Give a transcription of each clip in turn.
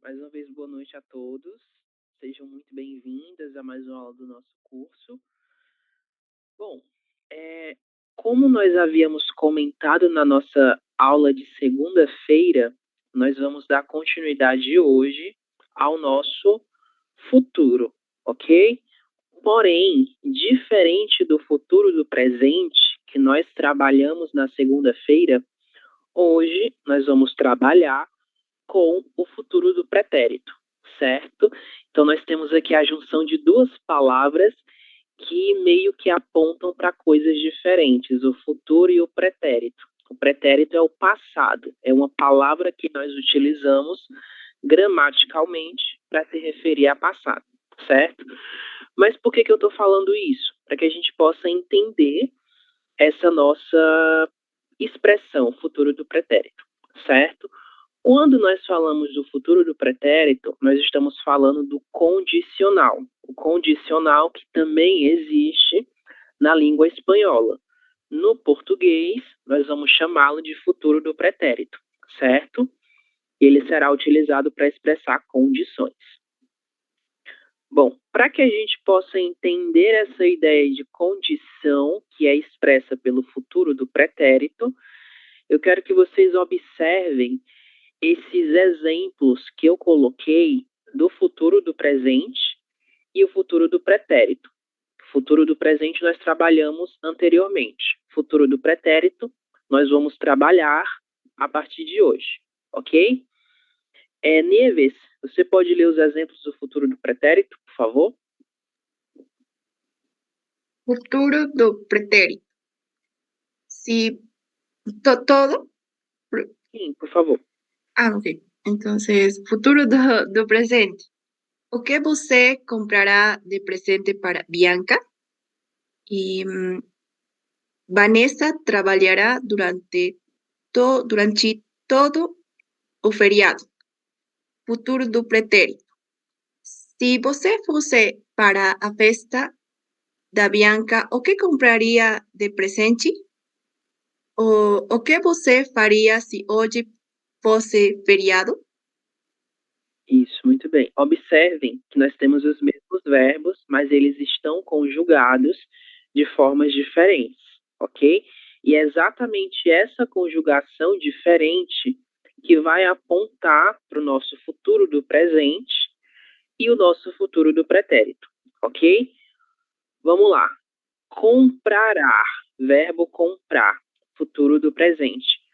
Mais uma vez, boa noite a todos. Sejam muito bem-vindas a mais uma aula do nosso curso. Bom, como nós havíamos comentado na nossa aula de segunda-feira, nós vamos dar continuidade hoje ao nosso futuro, ok? Porém, diferente do futuro do presente, que nós trabalhamos na segunda-feira, hoje nós vamos trabalhar com o futuro do pretérito, certo? Então, nós temos aqui a junção de duas palavras que meio que apontam para coisas diferentes, o futuro e o pretérito. O pretérito é o passado, é uma palavra que nós utilizamos gramaticalmente para se referir a passado, certo? Mas por que eu estou falando isso? Para que a gente possa entender essa nossa expressão, futuro do pretérito, certo? Quando nós falamos do futuro do pretérito, nós estamos falando do condicional. O condicional que também existe na língua espanhola. No português, nós vamos chamá-lo de futuro do pretérito, certo? Ele será utilizado para expressar condições. Bom, para que a gente possa entender essa ideia de condição que é expressa pelo futuro do pretérito, eu quero que vocês observem esses exemplos que eu coloquei do futuro do presente e o futuro do pretérito. O futuro do presente nós trabalhamos anteriormente. O futuro do pretérito nós vamos trabalhar a partir de hoje, ok? Nieves, você pode ler os exemplos do futuro do pretérito, por favor? Futuro do pretérito. Si todo. Sim, por favor. Ok. Entonces, futuro do presente. O que você comprará de presente para Bianca? E Vanessa trabalhará durante todo o feriado. Futuro do pretérito. Se você fosse para a festa da Bianca, o que compraria de presente? O que você faria se hoje fosse feriado? Isso, muito bem. Observem que nós temos os mesmos verbos, mas eles estão conjugados de formas diferentes, ok? E é exatamente essa conjugação diferente que vai apontar para o nosso futuro do presente e o nosso futuro do pretérito, ok? Vamos lá. Comprará, verbo comprar, futuro do presente.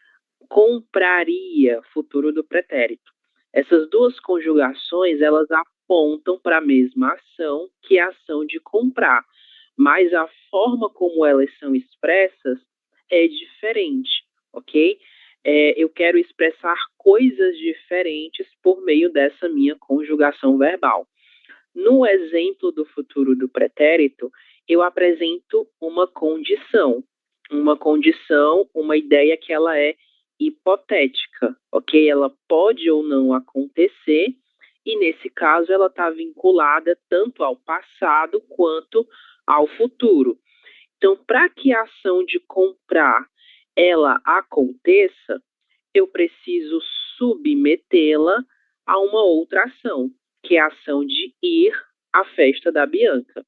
Compraria, futuro do pretérito. Essas duas conjugações, elas apontam para a mesma ação, que é a ação de comprar, mas a forma como elas são expressas é diferente, ok? Eu quero expressar coisas diferentes por meio dessa minha conjugação verbal. No exemplo do futuro do pretérito, eu apresento uma condição, uma ideia que ela é hipotética, ok? Ela pode ou não acontecer, e nesse caso ela está vinculada tanto ao passado quanto ao futuro. Então, para que a ação de comprar ela aconteça, eu preciso submetê-la a uma outra ação, que é a ação de ir à festa da Bianca.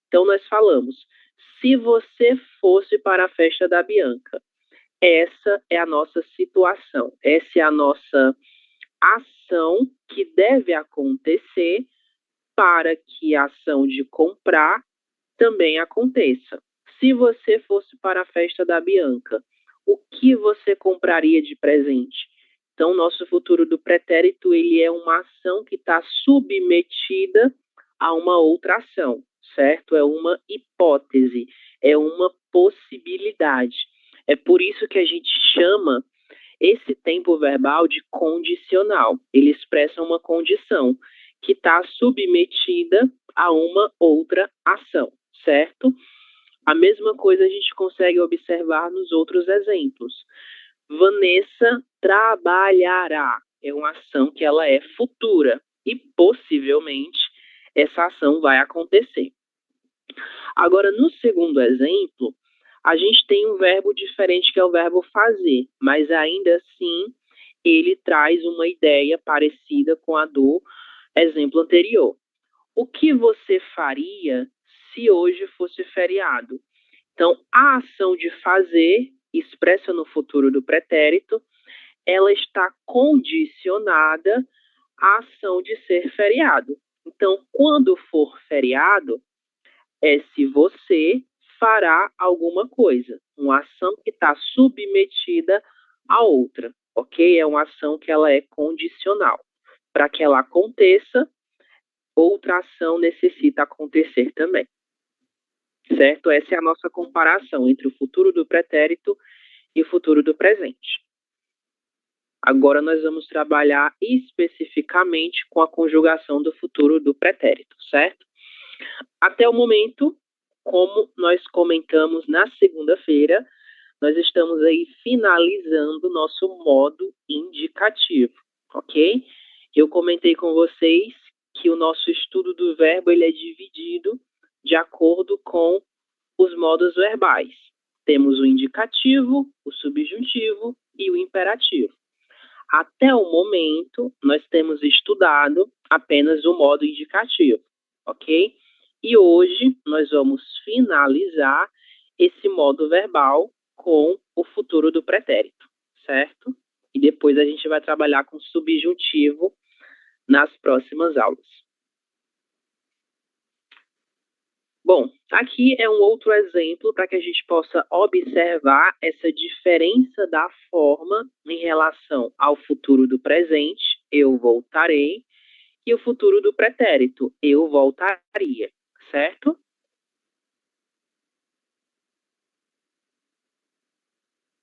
Então, nós falamos, se você fosse para a festa da Bianca, essa é a nossa situação, essa é a nossa ação que deve acontecer para que a ação de comprar também aconteça. Se você fosse para a festa da Bianca, o que você compraria de presente? Então, nosso futuro do pretérito, ele é uma ação que está submetida a uma outra ação, certo? É uma hipótese, é uma possibilidade. É por isso que a gente chama esse tempo verbal de condicional. Ele expressa uma condição que está submetida a uma outra ação, certo? A mesma coisa a gente consegue observar nos outros exemplos. Vanessa trabalhará. É uma ação que ela é futura e possivelmente essa ação vai acontecer. Agora, no segundo exemplo, a gente tem um verbo diferente que é o verbo fazer, mas ainda assim ele traz uma ideia parecida com a do exemplo anterior. O que você faria se hoje fosse feriado? Então, a ação de fazer, expressa no futuro do pretérito, ela está condicionada à ação de ser feriado. Então, quando for feriado, é se você fará alguma coisa, uma ação que está submetida a outra, ok? É uma ação que ela é condicional. Para que ela aconteça, outra ação necessita acontecer também, certo? Essa é a nossa comparação entre o futuro do pretérito e o futuro do presente. Agora nós vamos trabalhar especificamente com a conjugação do futuro do pretérito, certo? Até o momento, como nós comentamos na segunda-feira, nós estamos aí finalizando o nosso modo indicativo, ok? Eu comentei com vocês que o nosso estudo do verbo ele é dividido de acordo com os modos verbais. Temos o indicativo, o subjuntivo e o imperativo. Até o momento, nós temos estudado apenas o modo indicativo, ok? E hoje nós vamos finalizar esse modo verbal com o futuro do pretérito, certo? E depois a gente vai trabalhar com subjuntivo nas próximas aulas. Bom, aqui é um outro exemplo para que a gente possa observar essa diferença da forma em relação ao futuro do presente, eu voltarei, e o futuro do pretérito, eu voltaria, certo?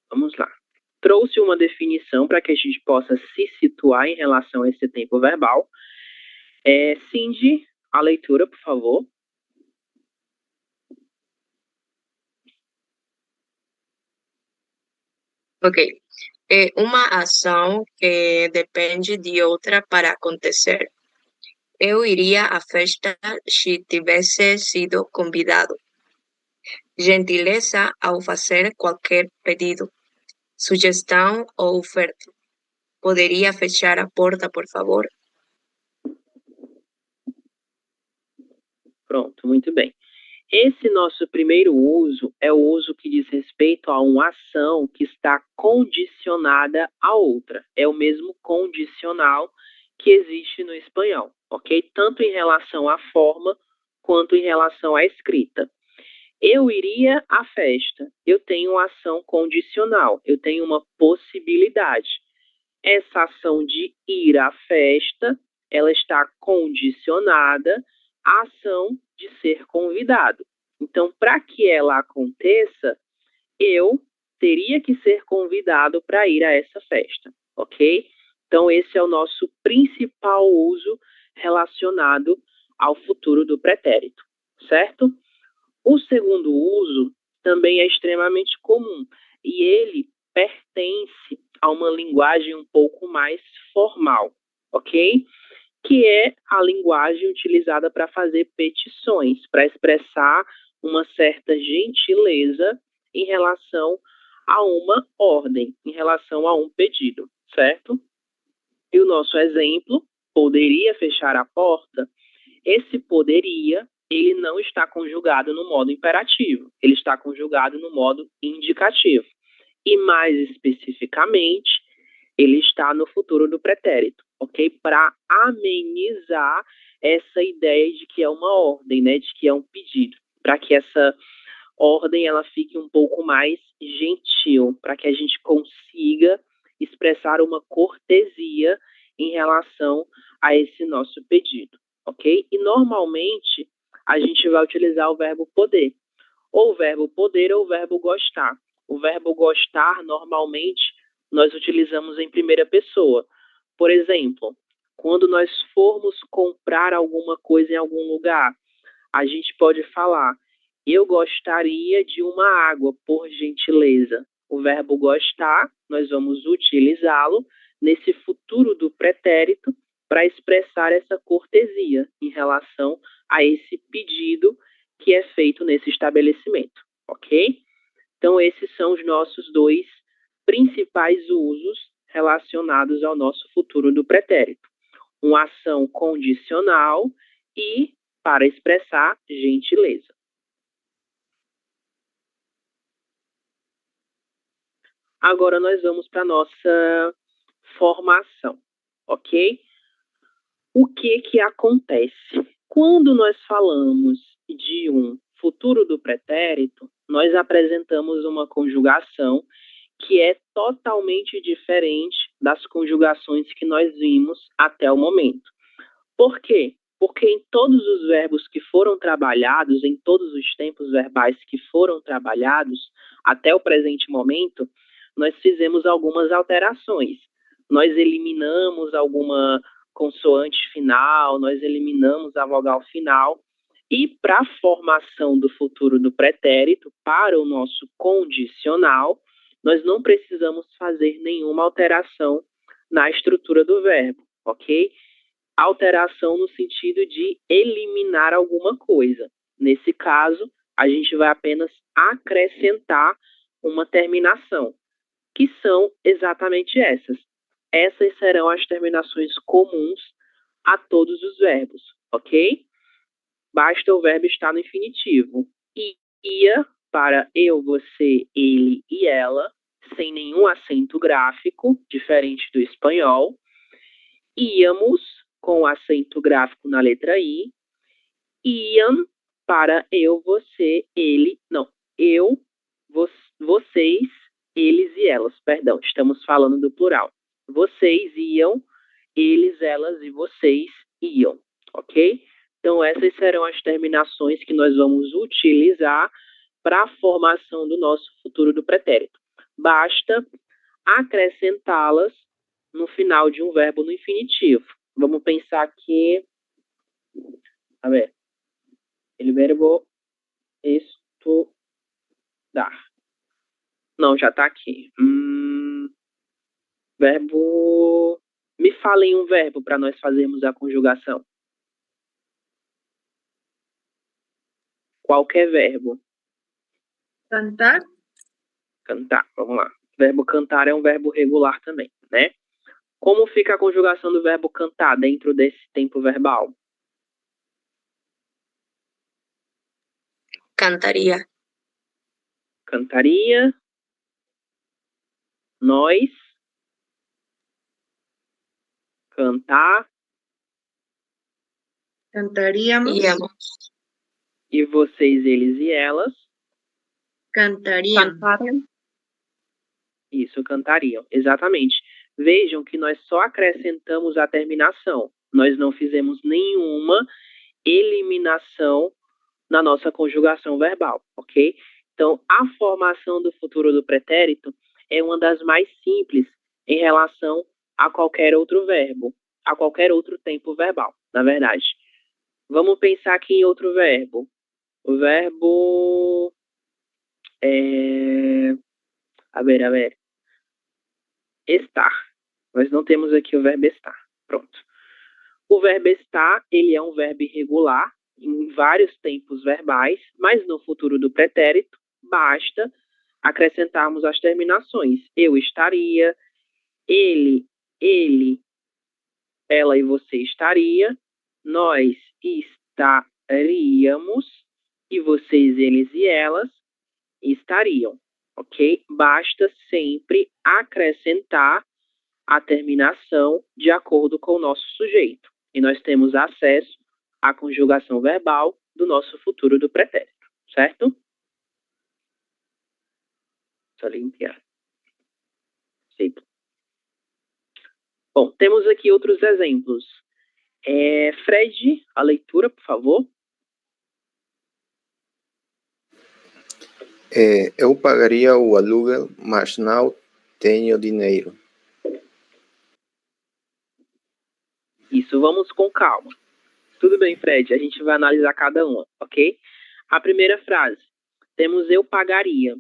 Vamos lá. Trouxe uma definição para que a gente possa se situar em relação a esse tempo verbal. Cindy, a leitura, por favor. Ok. É uma ação que depende de outra para acontecer. Eu iria à festa se tivesse sido convidado. Gentileza ao fazer qualquer pedido, sugestão ou oferta. Poderia fechar a porta, por favor? Pronto, muito bem. Esse nosso primeiro uso é o uso que diz respeito a uma ação que está condicionada a outra. É o mesmo condicional que existe no espanhol, ok? Tanto em relação à forma quanto em relação à escrita. Eu iria à festa. Eu tenho uma ação condicional. Eu tenho uma possibilidade. Essa ação de ir à festa, ela está condicionada à ação de ser convidado. Então, para que ela aconteça, eu teria que ser convidado para ir a essa festa, ok? Então, esse é o nosso principal uso relacionado ao futuro do pretérito, certo? O segundo uso também é extremamente comum e ele pertence a uma linguagem um pouco mais formal, ok? Que é a linguagem utilizada para fazer petições, para expressar uma certa gentileza em relação a uma ordem, em relação a um pedido, certo? E o nosso exemplo, poderia fechar a porta, esse poderia, ele não está conjugado no modo imperativo, ele está conjugado no modo indicativo. E mais especificamente, ele está no futuro do pretérito, ok? Para amenizar essa ideia de que é uma ordem, né? De que é um pedido, para que essa ordem ela fique um pouco mais gentil, para que a gente consiga expressar uma cortesia em relação a esse nosso pedido, ok? E normalmente a gente vai utilizar o verbo poder, ou o verbo poder ou o verbo gostar. O verbo gostar, normalmente, nós utilizamos em primeira pessoa. Por exemplo, quando nós formos comprar alguma coisa em algum lugar, a gente pode falar, eu gostaria de uma água, por gentileza. O verbo gostar, nós vamos utilizá-lo nesse futuro do pretérito para expressar essa cortesia em relação a esse pedido que é feito nesse estabelecimento, ok? Então, esses são os nossos dois principais usos relacionados ao nosso futuro do pretérito. Uma ação condicional e para expressar gentileza. Agora nós vamos para a nossa formação, ok? O que acontece? Quando nós falamos de um futuro do pretérito, nós apresentamos uma conjugação que é totalmente diferente das conjugações que nós vimos até o momento. Por quê? Porque em todos os verbos que foram trabalhados, em todos os tempos verbais que foram trabalhados até o presente momento, nós fizemos algumas alterações. Nós eliminamos alguma consoante final, nós eliminamos a vogal final, e para a formação do futuro do pretérito, para o nosso condicional, nós não precisamos fazer nenhuma alteração na estrutura do verbo, ok? Alteração no sentido de eliminar alguma coisa. Nesse caso, a gente vai apenas acrescentar uma terminação, que são exatamente essas. Essas serão as terminações comuns a todos os verbos, ok? Basta o verbo estar no infinitivo. Ia para eu, você, ele e ela, sem nenhum acento gráfico, diferente do espanhol. Íamos, com acento gráfico na letra I. Iam para eu, você, ele, não, eu, vocês, eles e elas, perdão, estamos falando do plural. Vocês iam, eles, elas e vocês iam, ok? Então, essas serão as terminações que nós vamos utilizar para a formação do nosso futuro do pretérito. Basta acrescentá-las no final de um verbo no infinitivo. Vamos pensar aqui, a ver, el verbo estudar. Não, já está aqui. Verbo... Me falem um verbo para nós fazermos a conjugação. Qualquer verbo. Cantar. Cantar, vamos lá. Verbo cantar é um verbo regular também, né? Como fica a conjugação do verbo cantar dentro desse tempo verbal? Cantaria. Cantaria. Nós. Cantar. Cantaríamos. Íamos. E vocês, eles e elas. Cantariam. Isso, cantariam. Exatamente. Vejam que nós só acrescentamos a terminação. Nós não fizemos nenhuma eliminação na nossa conjugação verbal, ok? Então, a formação do futuro do pretérito é uma das mais simples em relação a qualquer outro verbo, a qualquer outro tempo verbal, na verdade. Vamos pensar aqui em outro verbo. O verbo... A ver. Estar. Nós não temos aqui o verbo estar. Pronto. O verbo estar, ele é um verbo irregular em vários tempos verbais, mas no futuro do pretérito, basta acrescentarmos as terminações. Eu estaria, ele, ela e você estaria, nós estaríamos, e vocês, eles e elas estariam, ok? Basta sempre acrescentar a terminação de acordo com o nosso sujeito. E nós temos acesso à conjugação verbal do nosso futuro do pretérito, certo? Só limpiar. Sim. Bom, temos aqui outros exemplos. Fred, a leitura, por favor. Eu pagaria o aluguel, mas não tenho dinheiro. Isso, vamos com calma. Tudo bem, Fred, a gente vai analisar cada uma, ok? A primeira frase, temos eu pagaria.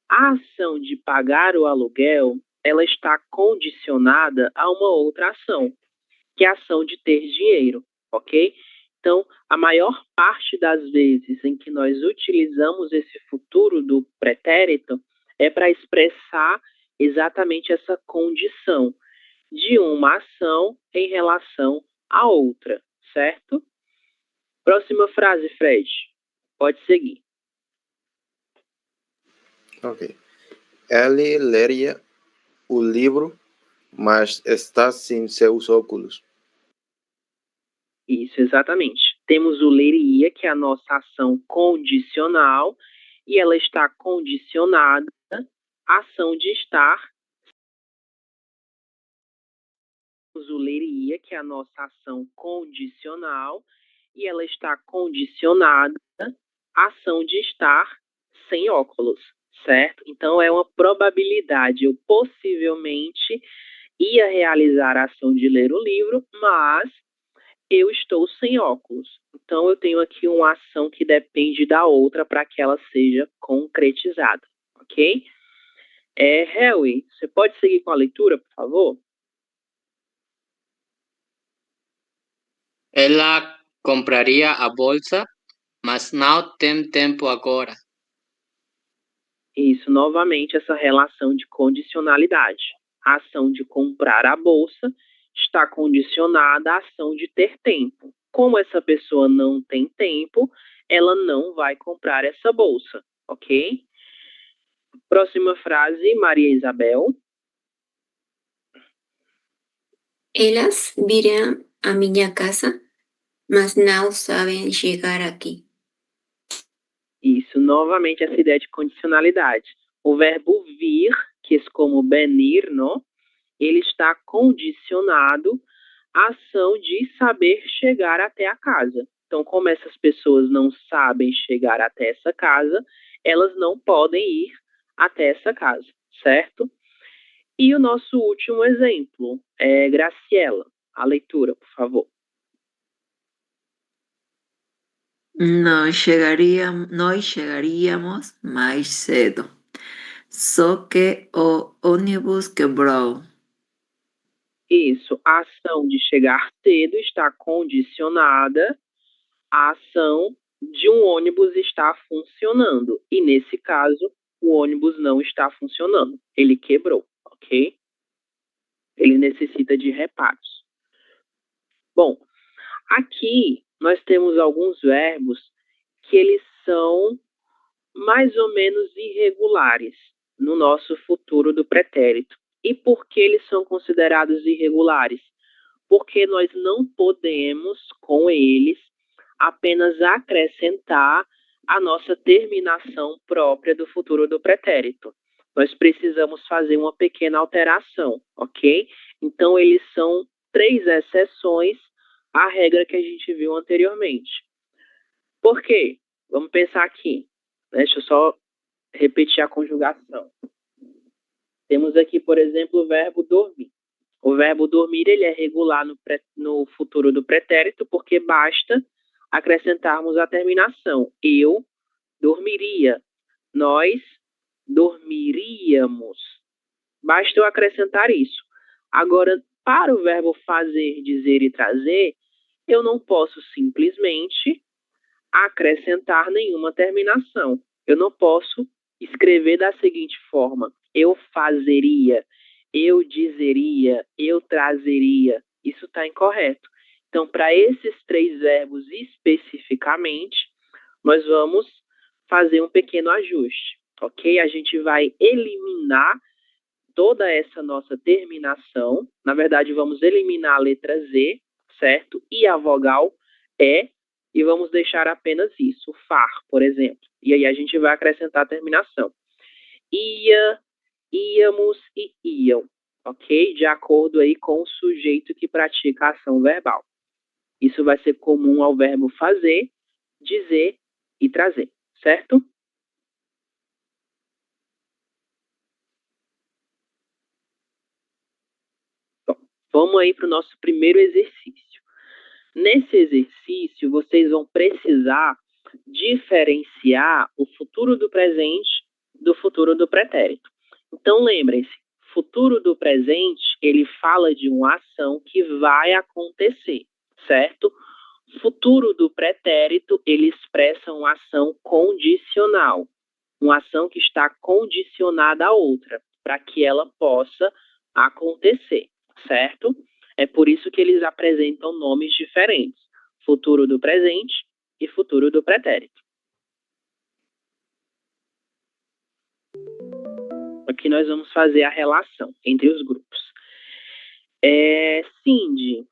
A ação de pagar o aluguel, ela está condicionada a uma outra ação, que é a ação de ter dinheiro, ok? Então, a maior parte das vezes em que nós utilizamos esse futuro do pretérito é para expressar exatamente essa condição de uma ação em relação à outra, certo? Próxima frase, Fred. Pode seguir. Ok. Ele leria o livro, mas está sem seus óculos. Isso, exatamente. Temos o leria, que é a nossa ação condicional, e ela está condicionada à ação de estar. Temos o leria, que é a nossa ação condicional, e ela está condicionada à ação de estar sem óculos, certo? Então, é uma probabilidade. Eu possivelmente ia realizar a ação de ler o livro, mas eu estou sem óculos. Então, eu tenho aqui uma ação que depende da outra para que ela seja concretizada, ok? Harry, você pode seguir com a leitura, por favor? Ela compraria a bolsa, mas não tem tempo agora. Isso, novamente, essa relação de condicionalidade. A ação de comprar a bolsa está condicionada à ação de ter tempo. Como essa pessoa não tem tempo, ela não vai comprar essa bolsa, ok? Próxima frase, Maria Isabel. Elas virão à minha casa, mas não sabem chegar aqui. Isso, novamente, essa ideia de condicionalidade. O verbo vir, que é como venir, não? Ele está condicionado à ação de saber chegar até a casa. Então, como essas pessoas não sabem chegar até essa casa, elas não podem ir até essa casa, certo? E o nosso último exemplo é Graciela. A leitura, por favor. Nós chegaríamos mais cedo. Só que o ônibus quebrou. Isso, a ação de chegar cedo está condicionada à ação de um ônibus estar funcionando. E nesse caso, o ônibus não está funcionando. Ele quebrou, ok? Ele necessita de reparos. Bom, aqui nós temos alguns verbos que eles são mais ou menos irregulares no nosso futuro do pretérito. E por que eles são considerados irregulares? Porque nós não podemos, com eles, apenas acrescentar a nossa terminação própria do futuro do pretérito. Nós precisamos fazer uma pequena alteração, ok? Então, eles são 3 exceções à regra que a gente viu anteriormente. Por quê? Vamos pensar aqui. Deixa eu só repetir a conjugação. Temos aqui, por exemplo, o verbo dormir. O verbo dormir ele é regular no futuro do pretérito porque basta acrescentarmos a terminação. Eu dormiria. Nós dormiríamos. Basta eu acrescentar isso. Agora, para o verbo fazer, dizer e trazer, eu não posso simplesmente acrescentar nenhuma terminação. Eu não posso escrever da seguinte forma: eu fazeria, eu dizeria, eu trazeria. Isso está incorreto. Então, para esses 3 verbos especificamente, nós vamos fazer um pequeno ajuste, ok? A gente vai eliminar toda essa nossa terminação. Na verdade, vamos eliminar a letra Z, certo? E a vogal E, e vamos deixar apenas isso, o far, por exemplo. E aí a gente vai acrescentar a terminação. Ia, íamos e iam, ok? De acordo aí com o sujeito que pratica a ação verbal. Isso vai ser comum ao verbo fazer, dizer e trazer, certo? Bom, vamos aí para o nosso primeiro exercício. Nesse exercício, vocês vão precisar diferenciar o futuro do presente do futuro do pretérito. Então, lembrem-se, futuro do presente, ele fala de uma ação que vai acontecer, certo? Futuro do pretérito, ele expressa uma ação condicional, uma ação que está condicionada a outra. para que ela possa acontecer, certo? É por isso que eles apresentam nomes diferentes: futuro do presente e futuro do pretérito. Aqui nós vamos fazer a relação entre os grupos. Cindy,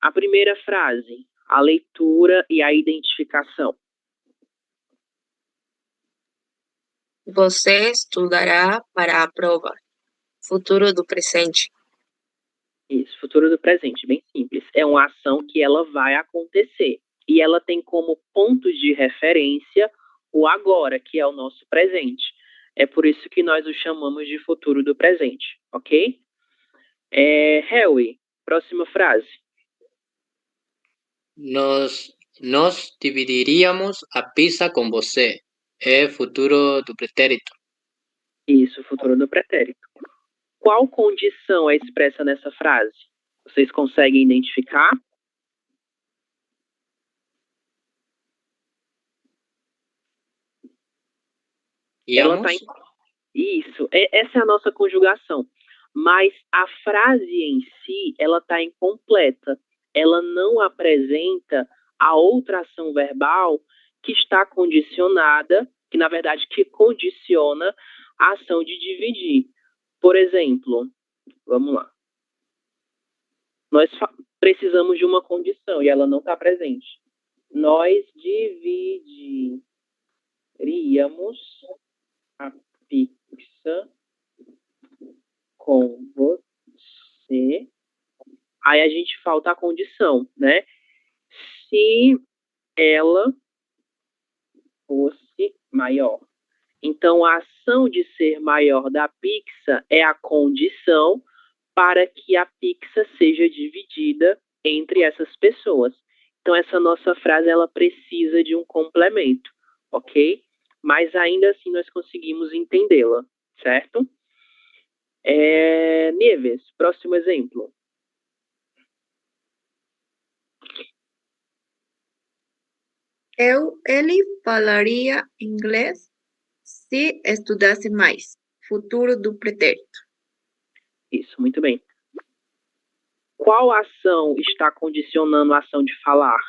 a primeira frase, a leitura e a identificação. Você estudará para a prova. Futuro do presente. Isso, futuro do presente, bem simples. É uma ação que ela vai acontecer. E ela tem como pontos de referência o agora, que é o nosso presente. É por isso que nós o chamamos de futuro do presente, ok? Harry, próxima frase. Nós dividiríamos a pizza com você. É futuro do pretérito. Isso, futuro do pretérito. Qual condição é expressa nessa frase? Vocês conseguem identificar? Ela tá Isso, essa é a nossa conjugação. Mas a frase em si, ela está incompleta. Ela não apresenta a outra ação verbal que está condicionada, que na verdade que condiciona a ação de dividir. Por exemplo, vamos lá. Nós precisamos de uma condição e ela não está presente. Nós dividiríamos a pizza com você. Aí a gente falta a condição, né? Se ela fosse maior. Então, a ação de ser maior da pizza é a condição para que a pizza seja dividida entre essas pessoas. Então, essa nossa frase, ela precisa de um complemento, ok? Mas ainda assim nós conseguimos entendê-la, certo? Nieves, próximo exemplo. Ele falaria inglês se estudasse mais. Futuro do pretérito. Isso, muito bem. Qual ação está condicionando a ação de falar?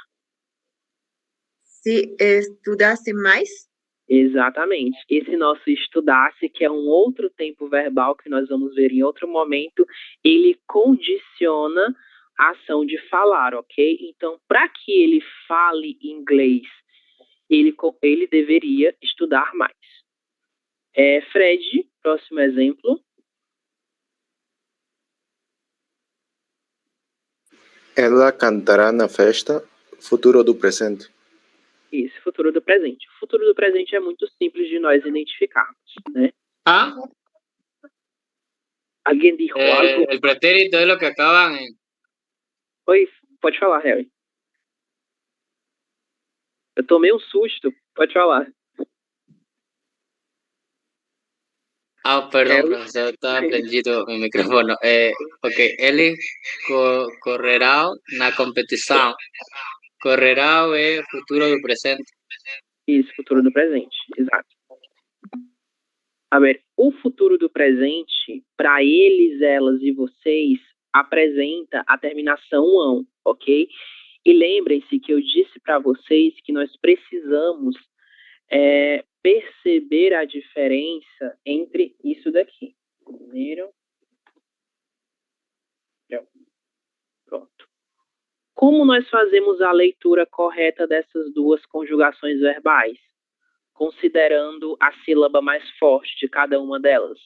Se estudasse mais. Exatamente. Esse nosso estudasse, que é um outro tempo verbal que nós vamos ver em outro momento, ele condiciona a ação de falar, ok? Então, para que ele fale inglês, ele deveria estudar mais. Fred, próximo exemplo. Ela cantará na festa. Futuro do presente. Isso, futuro do presente. O futuro do presente é muito simples de nós identificarmos, né? Alguém dijo algo? El pretérito es lo que acaban en... Oi, pode falar, Harry. Eu tomei um susto. Pode falar. Perdón, profesor, estaba prendido mi micrófono. Ok, ele correrá na competição. Correrá é futuro do presente. Isso, futuro do presente, exato. A ver, o futuro do presente, para eles, elas e vocês, apresenta a terminação ão, ok? E lembrem-se que eu disse para vocês que nós precisamos perceber a diferença entre isso daqui. Primeiro. Pronto. Como nós fazemos a leitura correta dessas duas conjugações verbais? Considerando a sílaba mais forte de cada uma delas.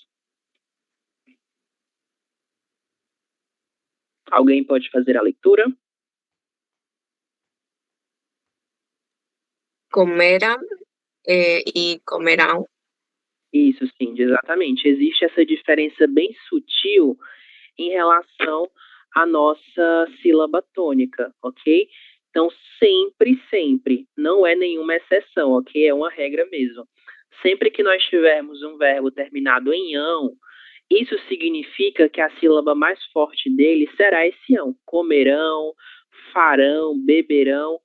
Alguém pode fazer a leitura? Comeram e comerão. Isso, sim, exatamente. Existe essa diferença bem sutil em relação à nossa sílaba tônica, ok? Então, sempre, não é nenhuma exceção, ok? É uma regra mesmo. Sempre que nós tivermos um verbo terminado em ão, isso significa que a sílaba mais forte dele será esse ão. Comerão, farão, beberão.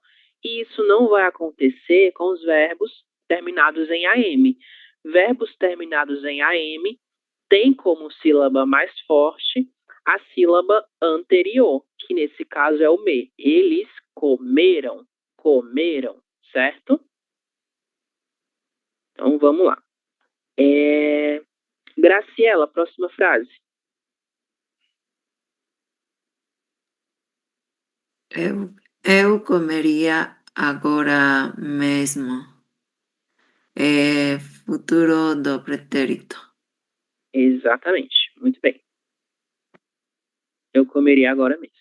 E isso não vai acontecer com os verbos terminados em AM. Verbos terminados em AM tem como sílaba mais forte a sílaba anterior, que nesse caso é o me. Eles comeram, certo? Então, vamos lá. Graciela, próxima frase. Eu comeria agora mesmo. Futuro do pretérito. Exatamente, muito bem. Eu comeria agora mesmo.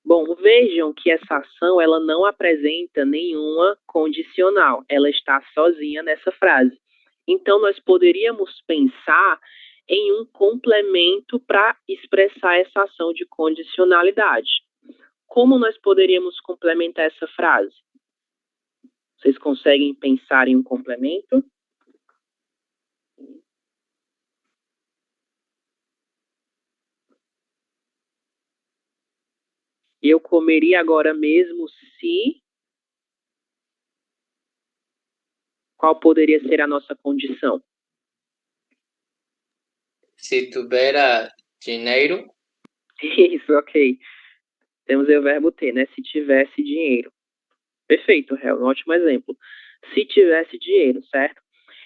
Bom, vejam que essa ação ela não apresenta nenhuma condicional, ela está sozinha nessa frase. Então, nós poderíamos pensar em um complemento para expressar essa ação de condicionalidade. Como nós poderíamos complementar essa frase? Vocês conseguem pensar em um complemento? Eu comeria agora mesmo se... Qual poderia ser a nossa condição? Se tuviera dinheiro. Isso, ok. Temos aí o verbo ter, né? Se tivesse dinheiro. Perfeito, Hel, um ótimo exemplo. Se tivesse dinheiro, certo?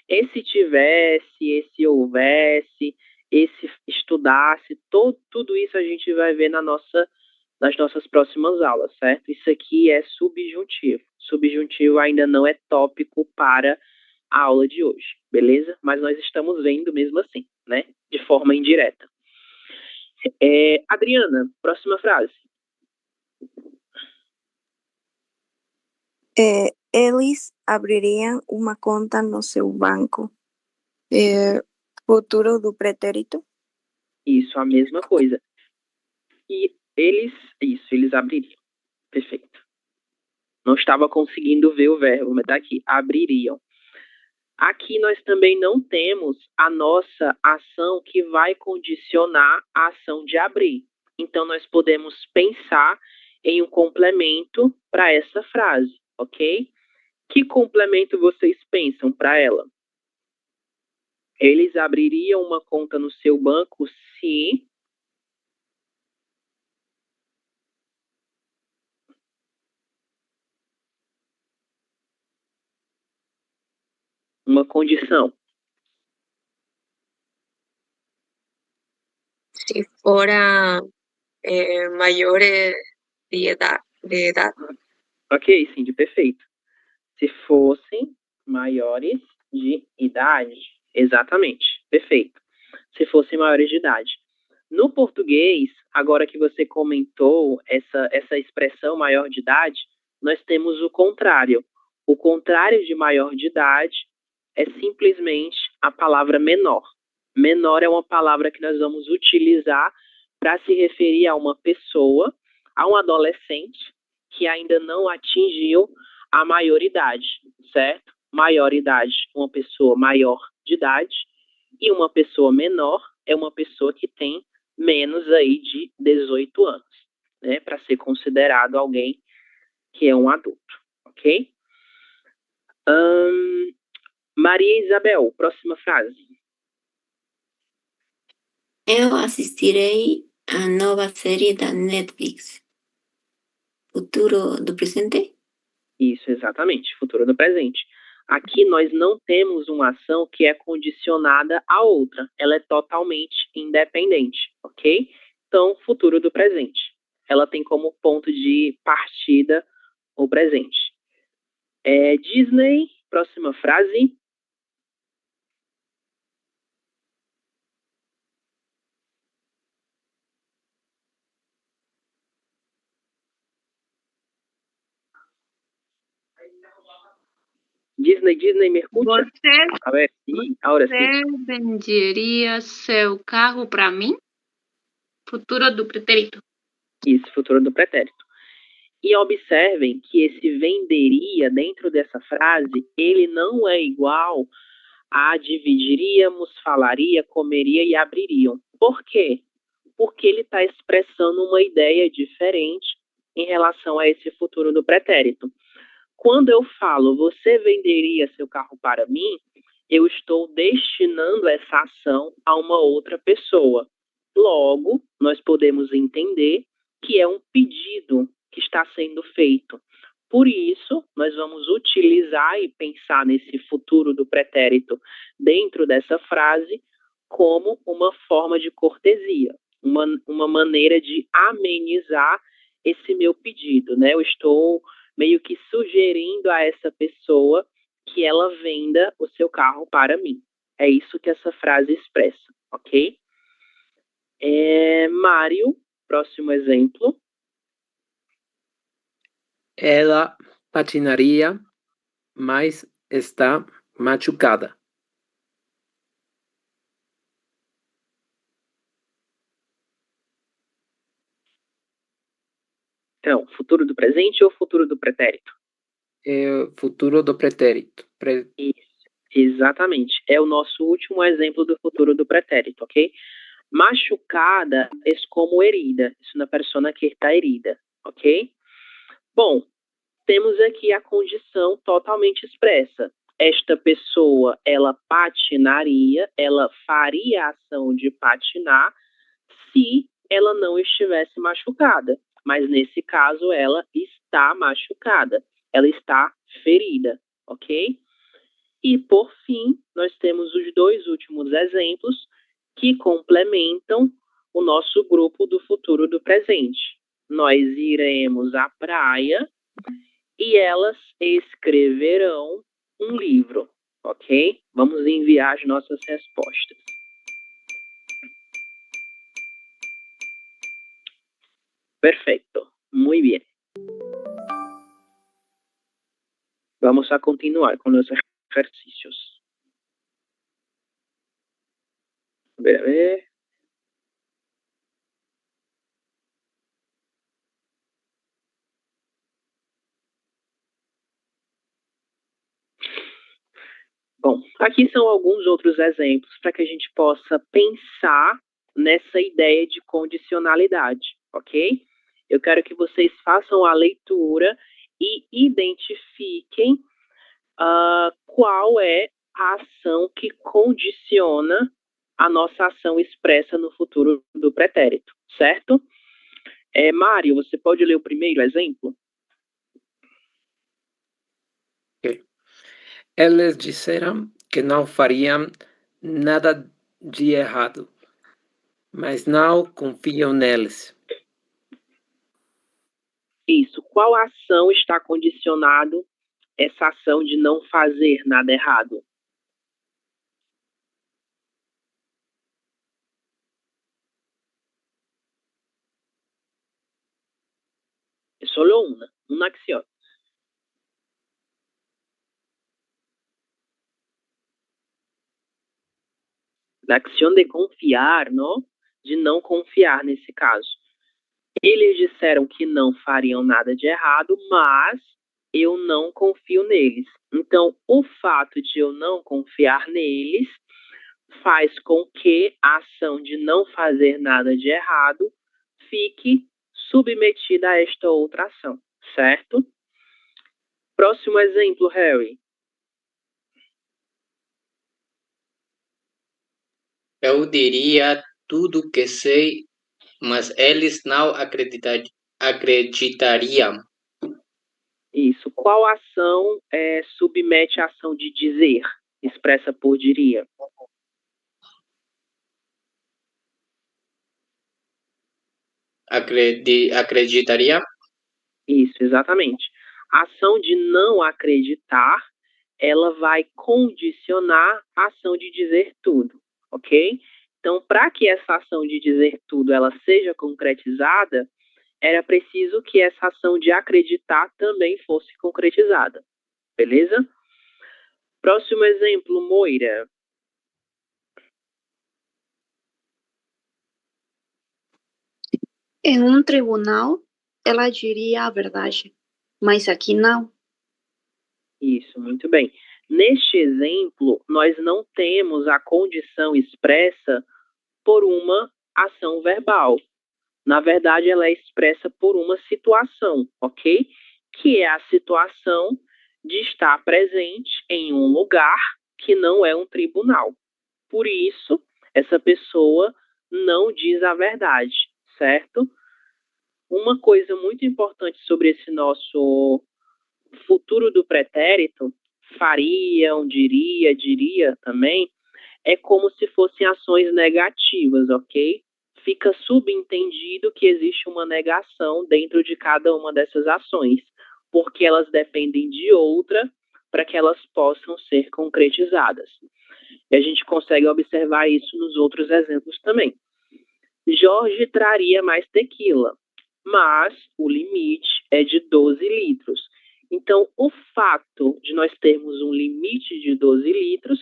Esse tivesse, esse houvesse, esse estudasse, tudo isso a gente vai ver nas nossas próximas aulas, certo? Isso aqui é subjuntivo. Subjuntivo ainda não é tópico para a aula de hoje, beleza? Mas nós estamos vendo mesmo assim, né? De forma indireta. Adriana, próxima frase. Eles abririam uma conta no seu banco. Futuro do pretérito. Isso, a mesma coisa. E eles abririam. Perfeito. Não estava conseguindo ver o verbo, mas tá aqui, abririam. Aqui nós também não temos a nossa ação que vai condicionar a ação de abrir. Então, nós podemos pensar em um complemento para essa frase, ok? Que complemento vocês pensam para ela? Eles abririam uma conta no seu banco se... Uma condição. Si fuera mayores de edad. Ok, Cindy, perfeito. Se fossem maiores de idade. Exatamente, perfeito. Se fossem maiores de idade. No português, agora que você comentou essa expressão maior de idade, nós temos o contrário. O contrário de maior de idade é simplesmente a palavra menor. Menor é uma palavra que nós vamos utilizar para se referir a uma pessoa, a um adolescente que ainda não atingiu a maioridade, certo? Maioridade, uma pessoa maior de idade, e uma pessoa menor é uma pessoa que tem menos aí de 18 anos, né? Para ser considerado alguém que é um adulto, ok? Maria Isabel, próxima frase. Eu assistirei a nova série da Netflix. Futuro do presente? Isso, exatamente, futuro do presente. Aqui nós não temos uma ação que é condicionada à outra. Ela é totalmente independente, ok? Então, futuro do presente. Ela tem como ponto de partida o presente. Disney, próxima frase. Disney, me escuta? Ahora Você venderia seu carro para mim? Futuro do pretérito. Isso, futuro do pretérito. E observem que esse venderia dentro dessa frase, ele não é igual a dividiríamos, falaria, comeria e abririam. Por quê? Porque ele está expressando uma ideia diferente em relação a esse futuro do pretérito. Quando eu falo, você venderia seu carro para mim, eu estou destinando essa ação a uma outra pessoa. Logo, nós podemos entender que é um pedido que está sendo feito. Por isso, nós vamos utilizar e pensar nesse futuro do pretérito dentro dessa frase como uma forma de cortesia, uma maneira de amenizar esse meu pedido, né? Eu estou meio que sugerindo a essa pessoa que ela venda o seu carro para mim. É isso que essa frase expressa, ok? Mário, próximo exemplo. Ela patinaria, mas está machucada. Então, futuro do presente ou futuro do pretérito? É o futuro do pretérito. Isso, exatamente. É o nosso último exemplo do futuro do pretérito, ok? Machucada é como herida. Isso na persona que está herida, ok? Bom, temos aqui a condição totalmente expressa. Esta pessoa, ela patinaria, ela faria a ação de patinar se ela não estivesse machucada. Mas nesse caso, ela está machucada, ela está ferida, ok? E, por fim, nós temos os dois últimos exemplos que complementam o nosso grupo do futuro do presente. Nós iremos à praia e elas escreverão um livro, ok? Vamos enviar as nossas respostas. Perfecto, muy bien. Vamos a continuar con los ejercicios. A ver. Bom, aqui são alguns outros exemplos para que a gente possa pensar nessa ideia de condicionalidade, ok? Eu quero que vocês façam a leitura e identifiquem qual é a ação que condiciona a nossa ação expressa no futuro do pretérito, certo? Mário, você pode ler o primeiro exemplo? Okay. Eles disseram que não fariam nada de errado, mas não confiam neles. Isso. Qual ação está condicionado essa ação de não fazer nada errado? É solo uma acción. La acción de confiar, não? De não confiar nesse caso. Eles disseram que não fariam nada de errado, mas eu não confio neles. Então, o fato de eu não confiar neles faz com que a ação de não fazer nada de errado fique submetida a esta outra ação, certo? Próximo exemplo, Harry. Eu diria tudo que sei, mas eles não acreditariam. Isso. Qual ação submete a ação de dizer, expressa por diria? Acreditaria? Isso, exatamente. A ação de não acreditar, ela vai condicionar a ação de dizer tudo, ok? Então, para que essa ação de dizer tudo ela seja concretizada, era preciso que essa ação de acreditar também fosse concretizada, beleza? Próximo exemplo, Moira. Em um tribunal, ela diria a verdade, mas aqui não. Isso, muito bem. Neste exemplo, nós não temos a condição expressa por uma ação verbal. Na verdade, ela é expressa por uma situação, ok? Que é a situação de estar presente em um lugar que não é um tribunal. Por isso, essa pessoa não diz a verdade, certo? Uma coisa muito importante sobre esse nosso futuro do pretérito, fariam, diria também, é como se fossem ações negativas, ok? Fica subentendido que existe uma negação dentro de cada uma dessas ações, porque elas dependem de outra para que elas possam ser concretizadas. E a gente consegue observar isso nos outros exemplos também. Jorge traria mais tequila, mas o limite é de 12 litros. Então, o fato de nós termos um limite de 12 litros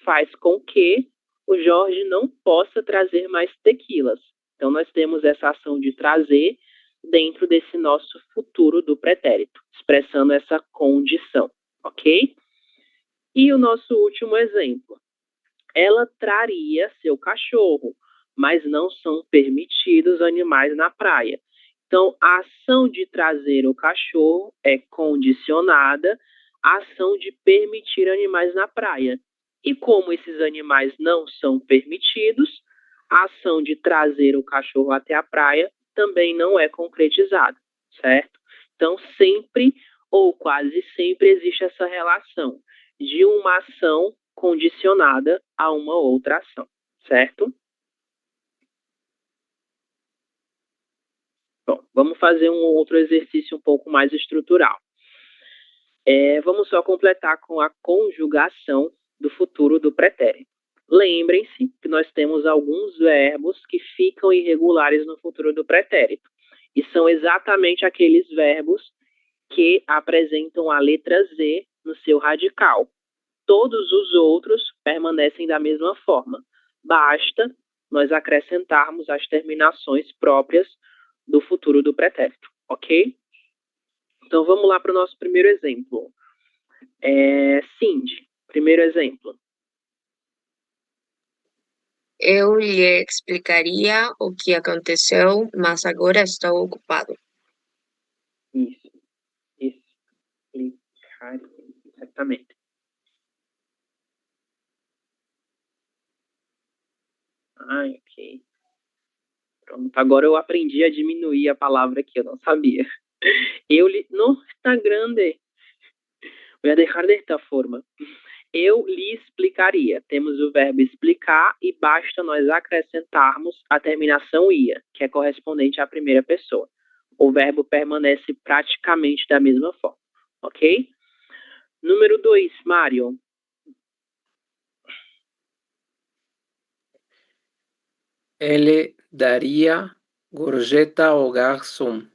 faz com que o Jorge não possa trazer mais tequilas. Então, nós temos essa ação de trazer dentro desse nosso futuro do pretérito, expressando essa condição, ok? E o nosso último exemplo. Ela traria seu cachorro, mas não são permitidos animais na praia. Então, a ação de trazer o cachorro é condicionada à ação de permitir animais na praia. E como esses animais não são permitidos, a ação de trazer o cachorro até a praia também não é concretizada, certo? Então, sempre ou quase sempre existe essa relação de uma ação condicionada a uma outra ação, certo? Bom, vamos fazer um outro exercício um pouco mais estrutural. Vamos só completar com a conjugação do futuro do pretérito. Lembrem-se que nós temos alguns verbos que ficam irregulares no futuro do pretérito. E são exatamente aqueles verbos que apresentam a letra Z no seu radical. Todos os outros permanecem da mesma forma. Basta nós acrescentarmos as terminações próprias do futuro do pretérito, ok? Então, vamos lá para o nosso primeiro exemplo. Cindy, primeiro exemplo. Eu lhe explicaria o que aconteceu, mas agora estou ocupado. Isso. Explicaria, exatamente. Ok. Pronto, agora eu aprendi a diminuir a palavra que eu não sabia. No está grande. Voy a dejar desta forma. Eu lhe explicaria. Temos o verbo explicar e basta nós acrescentarmos a terminação ia, que é correspondente à primeira pessoa. O verbo permanece praticamente da mesma forma, ok? Número 2, Mário. Ele daria gorjeta ao garçom,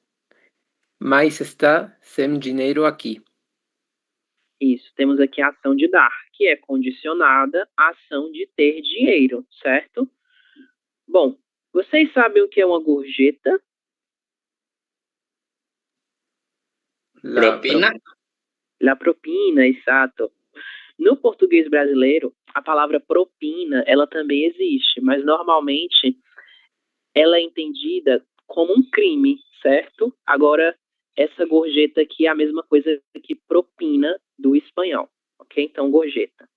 mas está sem dinheiro aqui. Isso, temos aqui a ação de dar, que é condicionada à ação de ter dinheiro, certo? Bom, vocês sabem o que é uma gorjeta? Propina. La propina, exato. No português brasileiro, a palavra propina, ela também existe, mas normalmente ela é entendida como um crime, certo? Agora, essa gorjeta aqui é a mesma coisa que propina do espanhol, ok? Então, gorjeta.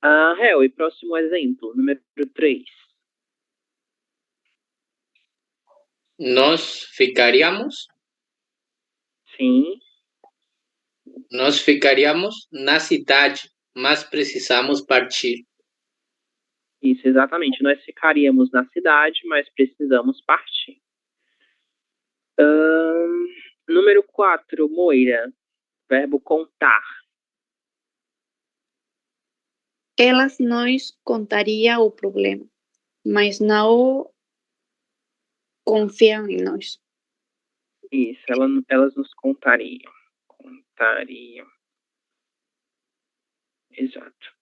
Harry, próximo exemplo, número 3. Nós ficaríamos? Sim. Nós ficaríamos na cidade, mas precisamos partir. Isso, exatamente. Nós ficaríamos na cidade, mas precisamos partir. Número 4, Moira. Verbo contar. Elas nos contaria o problema, mas não confiam em nós. Isso, elas nos contariam. Exato.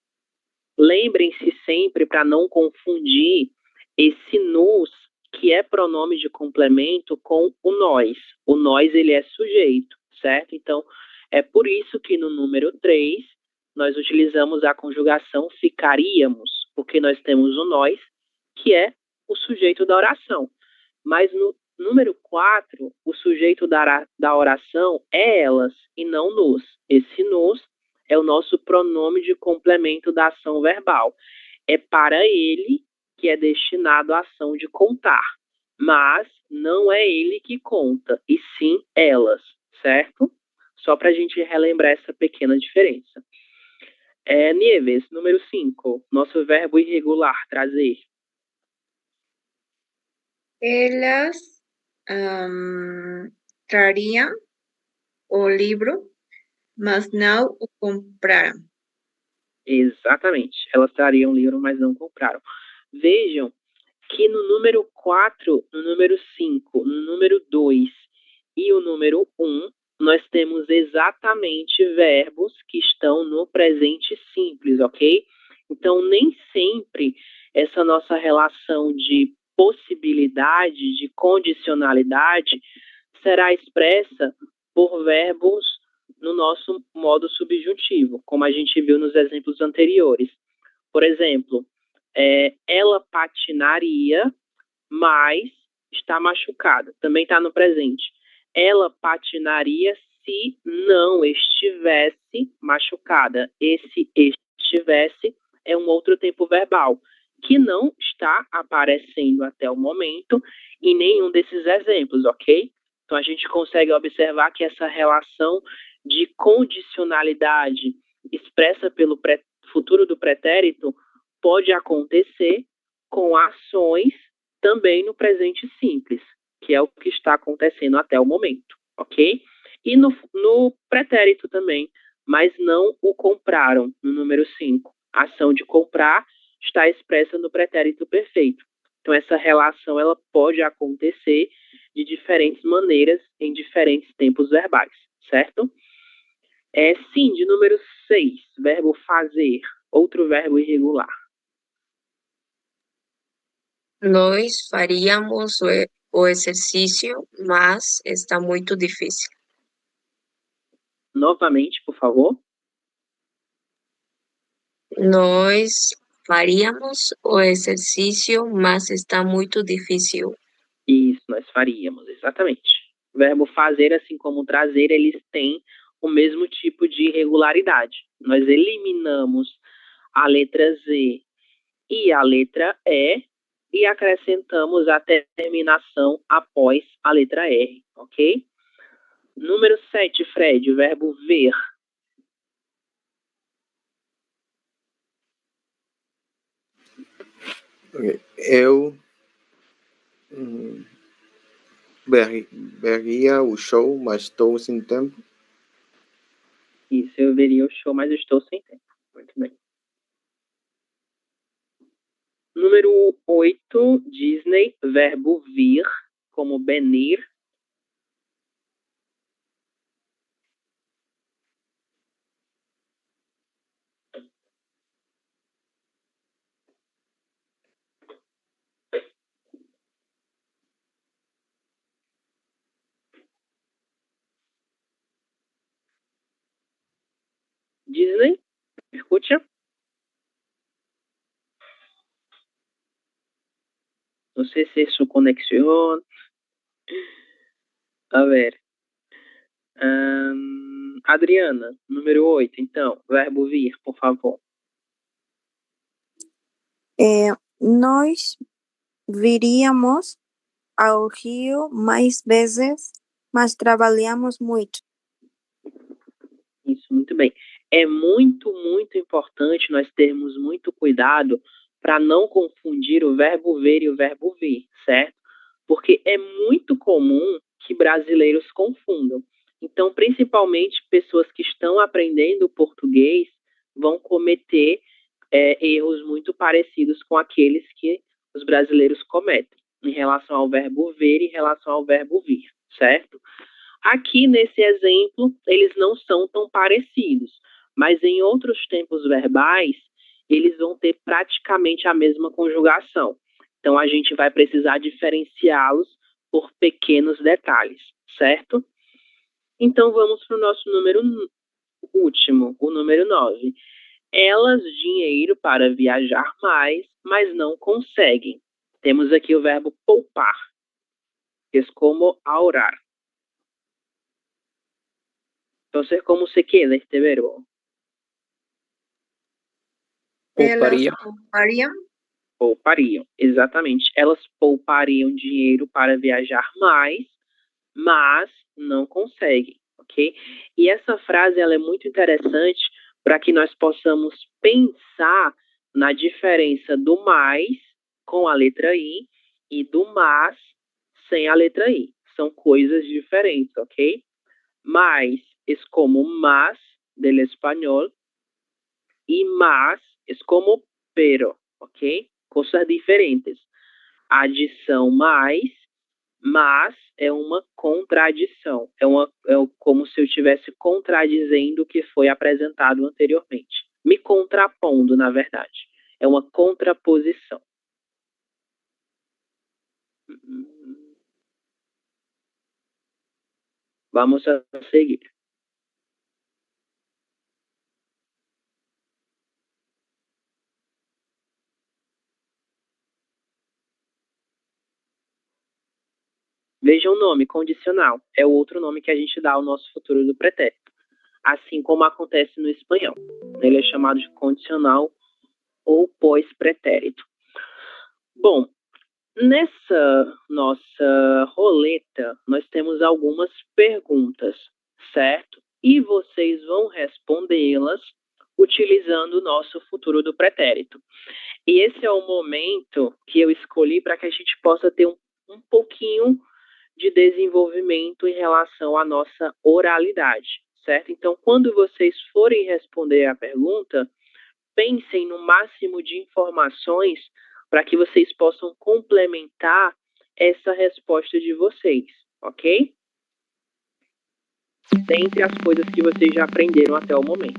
Lembrem-se sempre para não confundir esse nos, que é pronome de complemento, com o nós. O nós, ele é sujeito, certo? Então, é por isso que no número 3, nós utilizamos a conjugação ficaríamos, porque nós temos o nós, que é o sujeito da oração. Mas no número 4, o sujeito da oração é elas e não nos. Esse nos é o nosso pronome de complemento da ação verbal. É para ele que é destinado a ação de contar, mas não é ele que conta, e sim elas, certo? Só para a gente relembrar essa pequena diferença. Nieves, número 5, nosso verbo irregular, trazer. Elas trariam o livro, mas não o compraram. Exatamente, elas trariam o livro, mas não compraram. Vejam que no número 4, no número 5, no número 2 e o número 1, nós temos exatamente verbos que estão no presente simples, ok? Então, nem sempre essa nossa relação de possibilidade, de condicionalidade, será expressa por verbos no nosso modo subjuntivo, como a gente viu nos exemplos anteriores. Por exemplo, ela patinaria, mas está machucada. Também está no presente. Ela patinaria se não estivesse machucada. Esse estivesse é um outro tempo verbal que não está aparecendo até o momento em nenhum desses exemplos, ok? Então a gente consegue observar que essa relação de condicionalidade expressa pelo futuro do pretérito pode acontecer com ações também no presente simples, que é o que está acontecendo até o momento, ok? E no pretérito também, mas não o compraram, no número 5. A ação de comprar está expressa no pretérito perfeito. Então, essa relação ela pode acontecer de diferentes maneiras em diferentes tempos verbais, certo? Sim, de número 6, verbo fazer, outro verbo irregular. Nós faríamos o exercício, mas está muito difícil. Novamente, por favor. Nós faríamos o exercício, mas está muito difícil. Isso, nós faríamos, exatamente. O verbo fazer, assim como trazer, eles têm o mesmo tipo de irregularidade. Nós eliminamos a letra Z e a letra E e acrescentamos a terminação após a letra R, ok? Número 7, Fred, o verbo ver. Ok. Eu veria o show, mas estou sem tempo. Isso, eu veria o show, mas estou sem tempo. Muito bem. Número 8, Disney, verbo vir, como venir. Disney, ¿me escucha? No sé si es su conexión. A ver. Adriana, número 8, então, verbo vir, por favor. Nós viríamos ao Rio mais vezes, mas trabalhamos muito. Isso, muito bem. É muito, muito importante nós termos muito cuidado para não confundir o verbo ver e o verbo vir, certo? Porque é muito comum que brasileiros confundam. Então, principalmente pessoas que estão aprendendo português vão cometer erros muito parecidos com aqueles que os brasileiros cometem em relação ao verbo ver e em relação ao verbo vir, certo? Aqui nesse exemplo, eles não são tão parecidos, mas em outros tempos verbais, eles vão ter praticamente a mesma conjugação. Então, a gente vai precisar diferenciá-los por pequenos detalhes, certo? Então, vamos para o nosso número último, o número 9. Elas dinheiro para viajar mais, mas não conseguem. Temos aqui o verbo poupar, que é como ahorrar. Entonces, ¿cómo se queda este verbo? Pouparia. Elas poupariam? Poupariam, exatamente. Elas poupariam dinheiro para viajar mais, mas não conseguem, ok? E essa frase ela é muito interessante para que nós possamos pensar na diferença do mais com a letra I e do mas sem a letra I. São coisas diferentes, ok? Mais es como más del español y más es como pero, ok? Coisas diferentes. Adição mais, mas é uma contradição. Como se eu estivesse contradizendo o que foi apresentado anteriormente. Me contrapondo, na verdade. É uma contraposição. Vamos a seguir. Veja o nome, condicional. É o outro nome que a gente dá ao nosso futuro do pretérito. Assim como acontece no espanhol. Ele é chamado de condicional ou pós-pretérito. Bom, nessa nossa roleta, nós temos algumas perguntas, certo? E vocês vão respondê-las utilizando o nosso futuro do pretérito. E esse é o momento que eu escolhi para que a gente possa ter um pouquinho de desenvolvimento em relação à nossa oralidade, certo? Então, quando vocês forem responder a pergunta, pensem no máximo de informações para que vocês possam complementar essa resposta de vocês, ok? Dentre as coisas que vocês já aprenderam até o momento.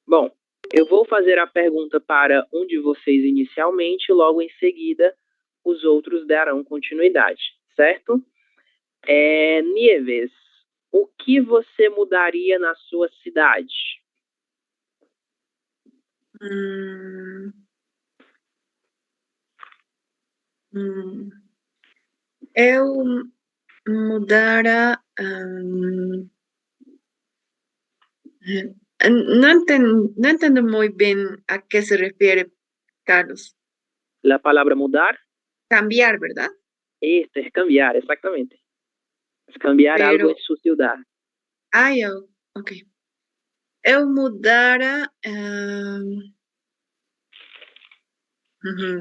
Bom, eu vou fazer a pergunta para um de vocês inicialmente, logo em seguida os outros darão continuidade, certo? Nieves, o que você mudaria na sua cidade? Eu mudara. No entiendo muy bien a qué se refiere, Carlos. La palabra mudar? Cambiar, ¿verdad? Esto es cambiar, exactamente. Es cambiar algo en su ciudad. Ok. Eu mudara.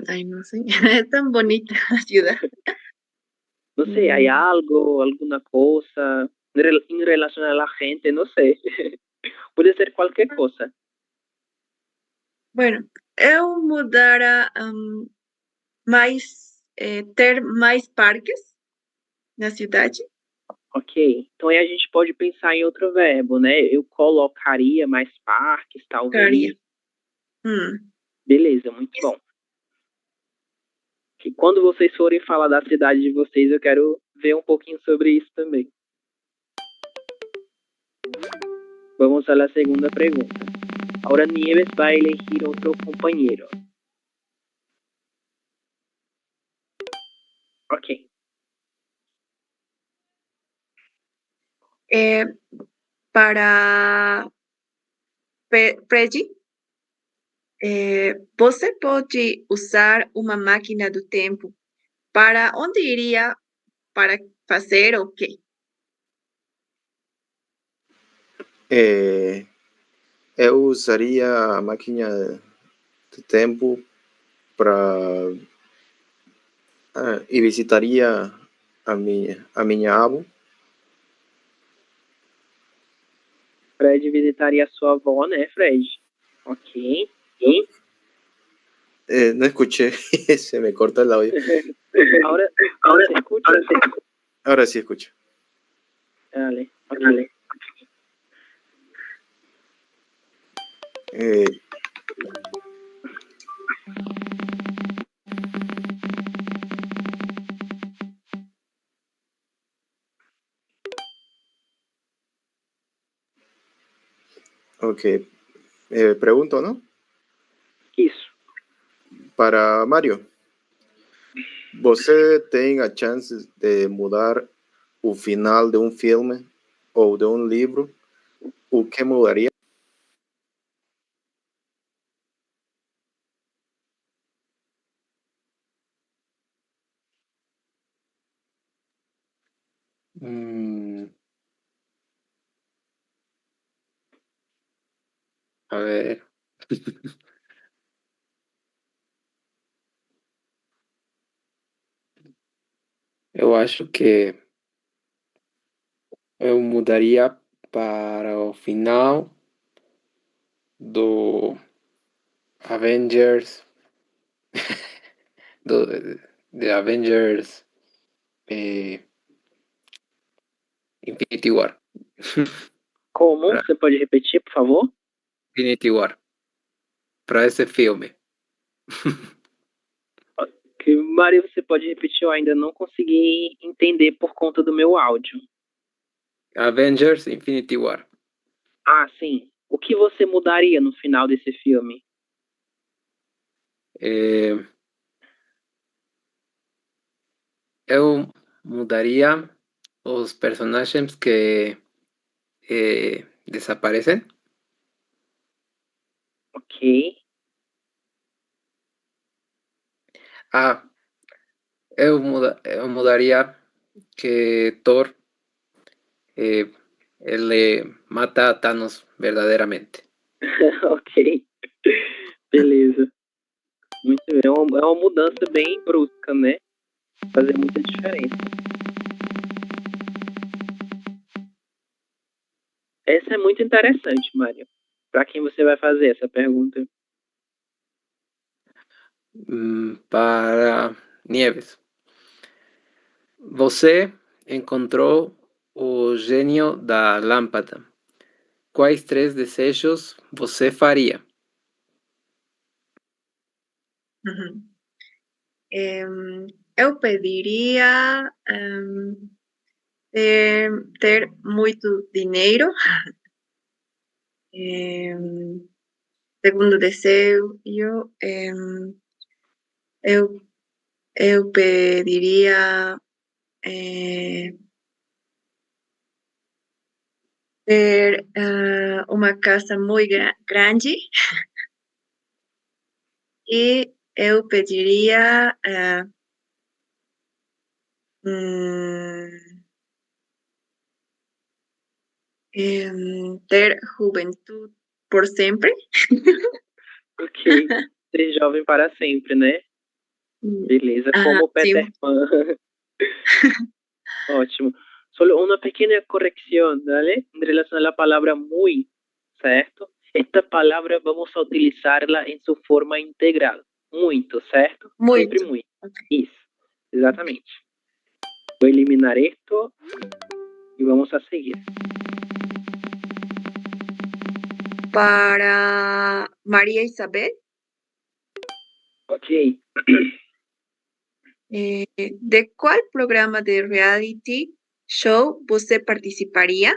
Ay, no sé. Es tan bonita la ciudad. No sé, hay algo, alguna cosa en relación a la gente, no sé. Puede ser cualquier cosa. Bueno, eu mudara ter mais parques na cidade. Ok, então aí a gente pode pensar em outro verbo, né? Eu colocaria mais parques, talvez. Beleza, muito bom. E quando vocês forem falar da cidade de vocês, eu quero ver um pouquinho sobre isso também. Vamos a la segunda pregunta. Ahora Nieves va a elegir otro compañero. Ok. Para Freddy, você pode usar uma máquina do tempo. Para onde iria para fazer o quê? Eu usaria a máquina do tempo para e visitaria a minha avó. Fred visitaria a sua avó, né, Fred? Ok. No escuché, se me corta el audio. Ahora se escucha. Ahora sí escucho. Dale, ok. Ok. Pregunto, ¿no? Isso. Para Mário. Você tem a chance de mudar o final de um filme ou de um livro? O que mudaria? A ver. Eu acho que eu mudaria para o final do Avengers. De Avengers Infinity War. Como? Pra Você pode repetir, por favor? Infinity War. Para esse filme. Que, Maria, você pode repetir? Eu ainda não consegui entender por conta do meu áudio. Avengers Infinity War. Ah, sim. O que você mudaria no final desse filme? Eu mudaria os personagens que desaparecem. Ok. Ah, eu mudaria que Thor ele mata a Thanos verdadeiramente. Ok. Beleza. Muito bem. É uma mudança bem brusca, né? Fazer muita diferença. Essa é muito interessante, Mário. Para quem você vai fazer essa pergunta? Para Nieves. Você encontrou o gênio da lâmpada. Quais 3 desejos você faria? Uhum. Eu pediria ter muito dinheiro. Segundo desejo, eu pediria ter uma casa muito grande. E eu pediria ter juventude por sempre. Ok. Ser jovem para sempre, né? Beleza. Como Peter sim. Pan. Ótimo. Solo una pequeña corrección, ¿vale? En relación a la palabra muy, ¿cierto? Esta palabra vamos a utilizarla en su forma integral. Muito, ¿certo? Sempre Muito. muito. Okay. Isso, exatamente. Vou eliminar esto y vamos a seguir. Para María Isabel. Ok. ¿De cuál programa de reality show você participaría?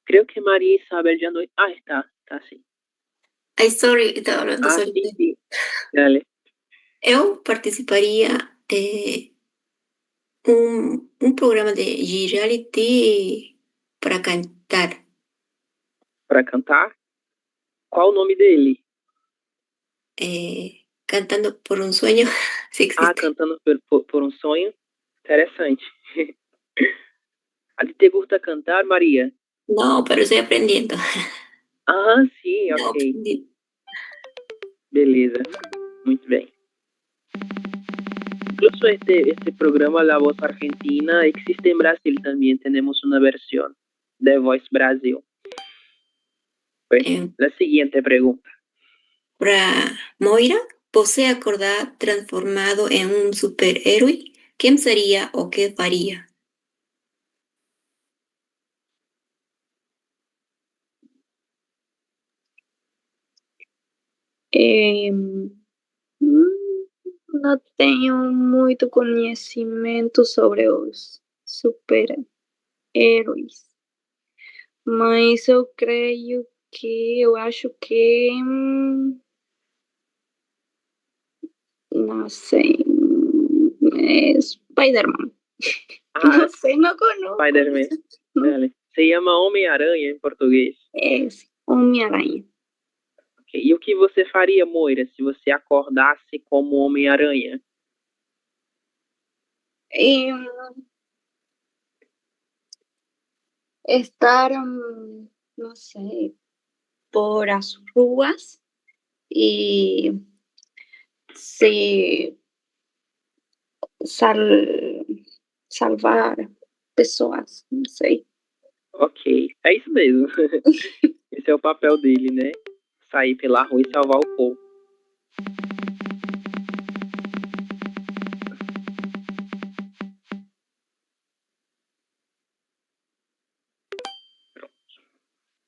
Creo que María Isabel ya no... Ah, está sí. Ay, sorry, estaba hablando Ah, solita. sí. Dale. Eu participaría de un programa de reality para cantar. Para cantar? Qual o nome dele? Cantando por un sueño. Sí existe. Ah, cantando por um sonho. Interessante. ¿A ti te gusta cantar, María? No, pero estoy aprendiendo. Ah, sim, No, ok. aprendí. Beleza. Muito bem. Incluso este programa La Voz Argentina existe en Brasil también. Tenemos una versión de Voice Brasil. Pues, la siguiente pregunta. Para Moira, ¿você acordar transformado en un superhéroe? ¿Quién sería o qué faría? Não tenho muito conhecimento sobre os super-heróis, mas eu acho que não sei, é Spider-Man. No sé, no conozco. Spider-Man. Vale. Se llama Homem-Aranha em português. Es Homem-Aranha. Ok. E o que você faria, Moira, se você acordasse como Homem-Aranha? Em, estar, no sé, por las ruas y se salvar pessoas, não sei. Ok, é isso mesmo. Esse é o papel dele, né? Sair pela rua e salvar o povo.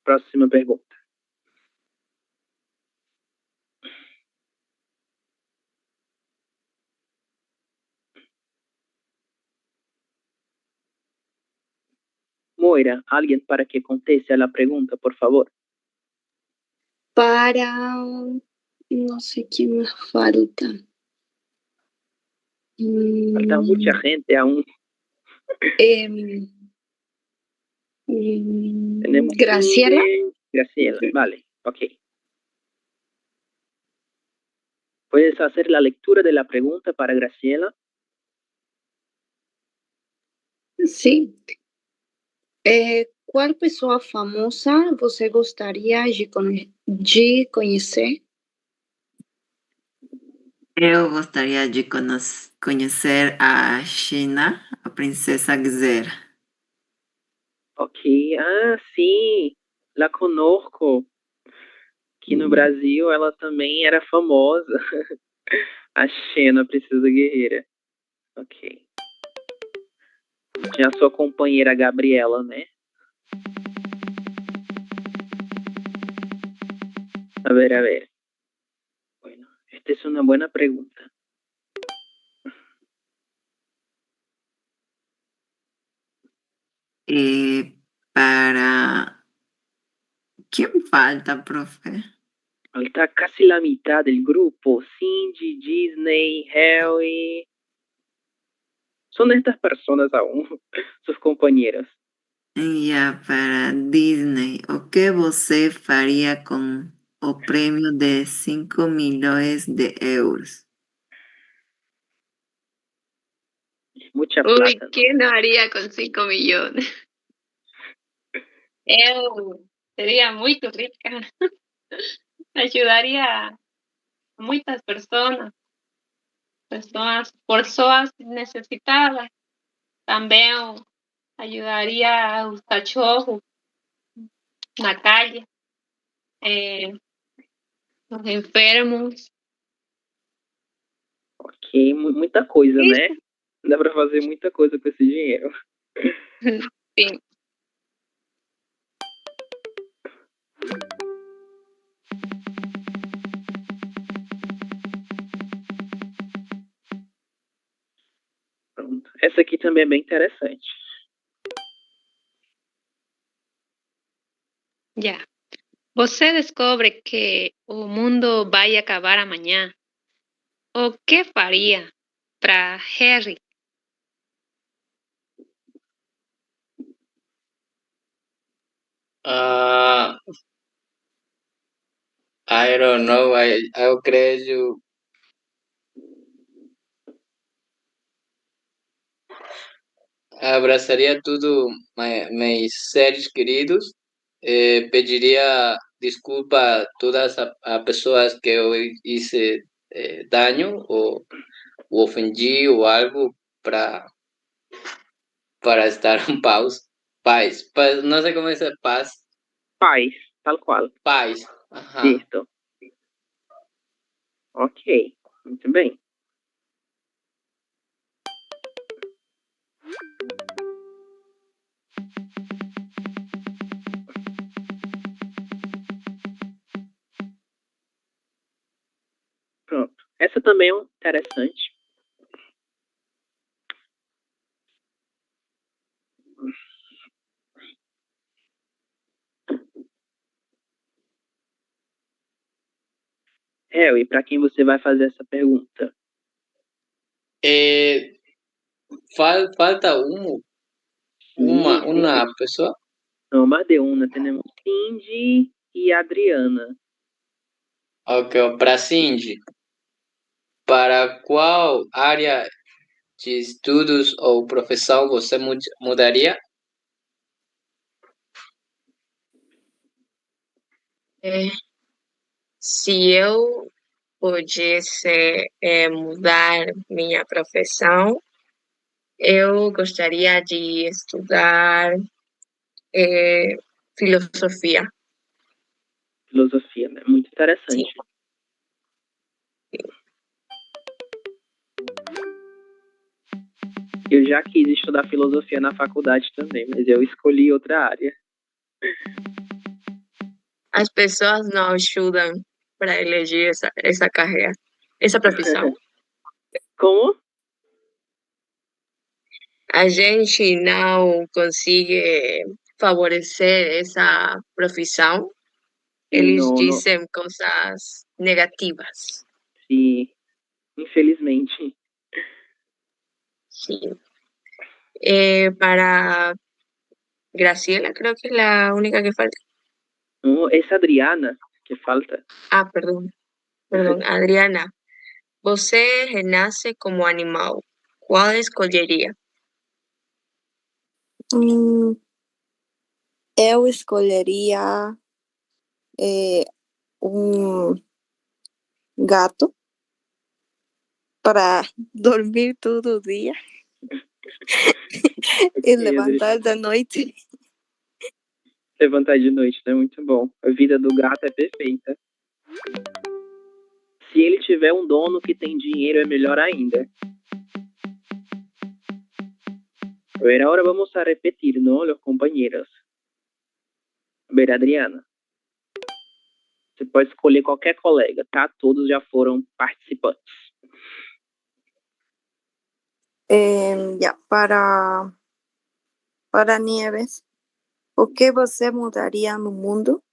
Próxima pergunta. Moira, alguien para que conteste a la pregunta, por favor. Para, no sé quién me falta. Falta mucha gente aún. Tenemos Graciela. Graciela, vale, ok. ¿Puedes hacer la lectura de la pregunta para Graciela? Sí. Qual pessoa famosa você gostaria de conhecer? Eu gostaria de conhecer a China, a princesa Xer. Ok, sim, la conozco. Aqui no Brasil ela também era famosa. A Xena, a princesa guerreira. Ok. Tinha a sua companheira Gabriela, né? A ver. Bueno, esta es una buena pregunta. Para... ¿Quién falta, profe? Falta casi la mitad del grupo. Cindy, Disney, Harry. Son estas personas aún, sus compañeras. Ya, para Disney. O que você faria com o prêmio de 5 milhões de euros? Mucha Uy, plata, ¿no? ¿qué no haría con 5 millones? Eu sería muy rica. Ayudaría a muchas personas necesitadas. También ayudaría a los cachorros en la calle, los enfermos. Ok, muita coisa, né? Dá pra fazer muita coisa com esse dinheiro. Sí. Pronto. Essa aqui também é bem interessante. Ya. Você descobre que o mundo vai acabar amanhã. O que faria para Harry? I don't know. Eu creio. Abraçaria tudo meus seres queridos. Pediria desculpa a todas as pessoas que eu hice daño ou ofendi ou algo para estar em paz. Não sei como é paz. Paz, tal qual. Paz. Ajá. Listo. Ok, muito bem. Pronto. Essa também é interessante. Harry, para quem você vai fazer essa pergunta? falta una pessoa. No, más de una. Tenemos Cindy e Adriana. Ok, para Cindy. Para qual área de estudos ou profissão você mudaria? Se eu pudesse mudar minha profissão, eu gostaria de estudar filosofia. Filosofia, né? Muito interessante. Sim. Eu já quis estudar filosofia na faculdade também, mas eu escolhi outra área. As pessoas não ajudam para eleger essa carreira, essa profissão. Como? A gente não consegue favorecer essa profissão. Eles dizem coisas negativas. Sim, infelizmente. Sim. Para Graciela, creo que es la única que falta. No, es Adriana que falta. Ah, perdón, Adriana. Você renasce como animal. Qual escolheria? Eu escolheria um gato para dormir todo dia e levantar da noite. Levantar de noite, né? Muito bom. A vida do gato é perfeita. Se ele tiver um dono que tem dinheiro, é melhor ainda. A ver, ahora vamos a repetir, ¿no? Los compañeros. A ver, Adriana. Você pode escolher qualquer colega, tá? Todos já foram participantes. Para Nieves, o que você mudaria no mundo?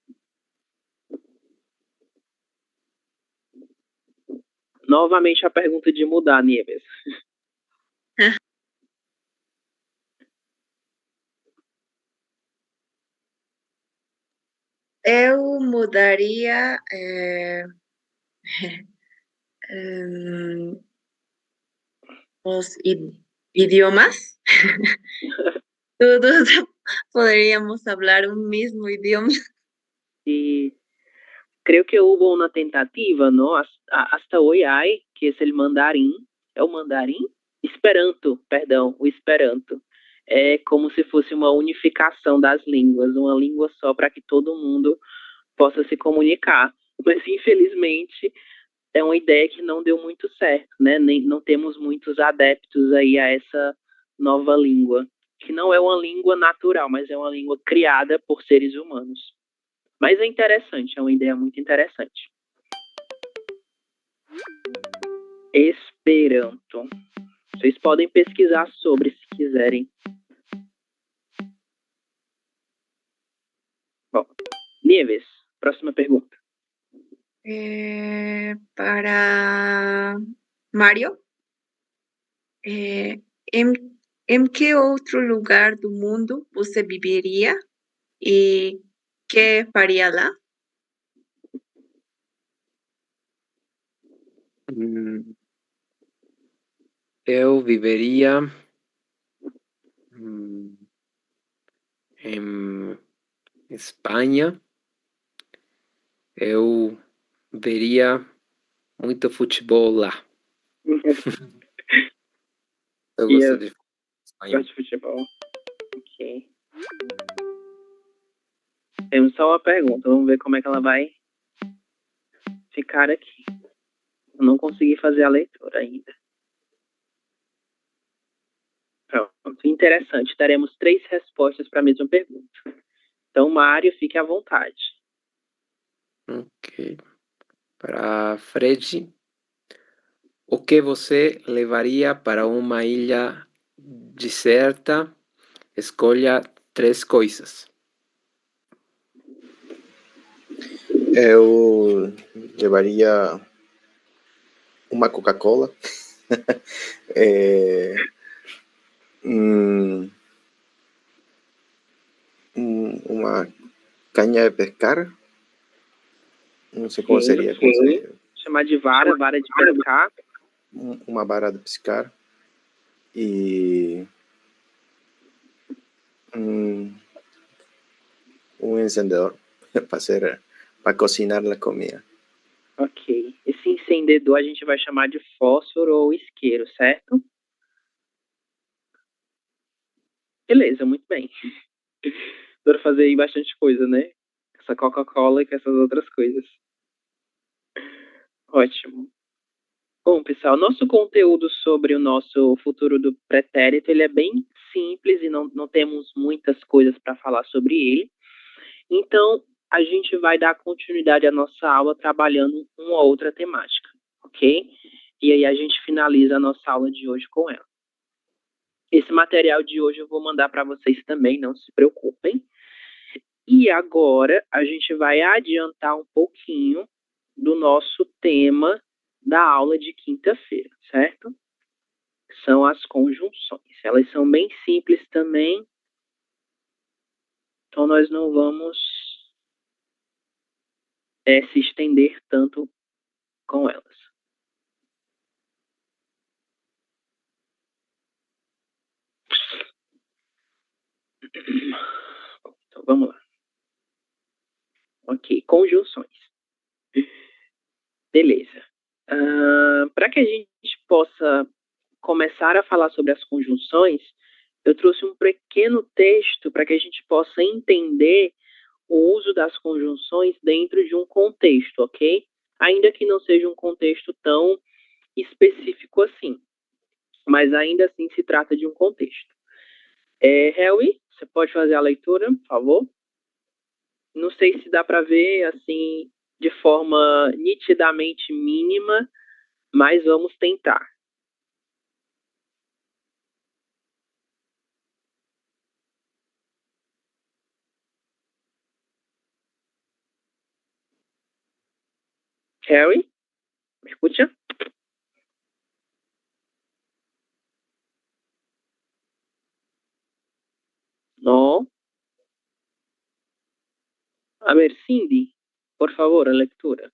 Novamente a pergunta de mudar, Nieves. Eu mudaria os idiomas. Todos podríamos hablar un mismo idioma. Y creo que hubo una tentativa, ¿no? Hasta hoy hay, que es el mandarín. ¿É o mandarim? Esperanto, perdão, o Esperanto. É como se fosse uma unificação das línguas, uma língua só para que todo mundo possa se comunicar. Mas, infelizmente, é uma ideia que não deu muito certo, né? Não temos muitos adeptos aí a essa nova língua, que não é uma língua natural, mas é uma língua criada por seres humanos. Mas é interessante, é uma ideia muito interessante. Esperanto. Vocês podem pesquisar sobre, se quiserem. Bom, Nieves, próxima pergunta. Para Mário, em que outro lugar do mundo você viveria e que faria lá? Eu viveria em Espanha. Eu veria muito futebol lá. Eu gosto de Espanha. Gosto de futebol. Ok. Temos só uma pergunta. Vamos ver como é que ela vai ficar aqui. Eu não consegui fazer a leitura ainda. Pronto. Interessante. Teremos 3 respostas para a mesma pergunta. Então, Mário, fique à vontade. Ok. Para Fred, o que você levaria para uma ilha deserta? Escolha 3 coisas. Eu levaria uma Coca-Cola, de pescar. Não sei como Ok, seria. ok. Chamar de vara, vara de pescar. Uma vara de pescar. E um encendedor para cocinar a comida. Ok. Esse encendedor a gente vai chamar de fósforo ou isqueiro, certo? Beleza, muito bem. Dá pra fazer aí bastante coisa, né? Essa Coca-Cola e com essas outras coisas. Ótimo. Bom, pessoal, nosso conteúdo sobre o nosso futuro do pretérito, ele é bem simples e não temos muitas coisas para falar sobre ele. Então, a gente vai dar continuidade à nossa aula trabalhando uma outra temática, ok? E aí a gente finaliza a nossa aula de hoje com ela. Esse material de hoje eu vou mandar para vocês também, não se preocupem. E agora a gente vai adiantar um pouquinho do nosso tema da aula de quinta-feira, certo? São as conjunções. Elas são bem simples também, então nós não vamos se estender tanto com elas. Então vamos lá. Ok, conjunções. Beleza. Para que a gente possa começar a falar sobre as conjunções, eu trouxe um pequeno texto para que a gente possa entender o uso das conjunções dentro de um contexto, ok? Ainda que não seja um contexto tão específico assim, mas ainda assim se trata de um contexto. Harry, você pode fazer a leitura, por favor? Não sei se dá para ver assim de forma nitidamente mínima, mas vamos tentar. Harry, me escuta? No. A ver, Cindy, por favor, a leitura.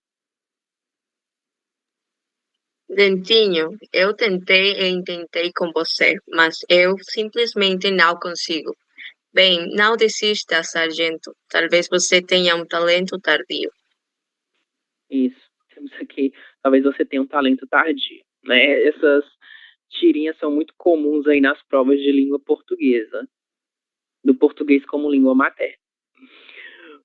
Dentinho, eu tentei e tentei com você, mas eu simplesmente não consigo. Bem, não desista, sargento. Talvez você tenha um talento tardio. Isso, temos aqui. Talvez você tenha um talento tardio, né? Essas tirinhas são muito comuns aí nas provas de língua portuguesa, do português como língua materna.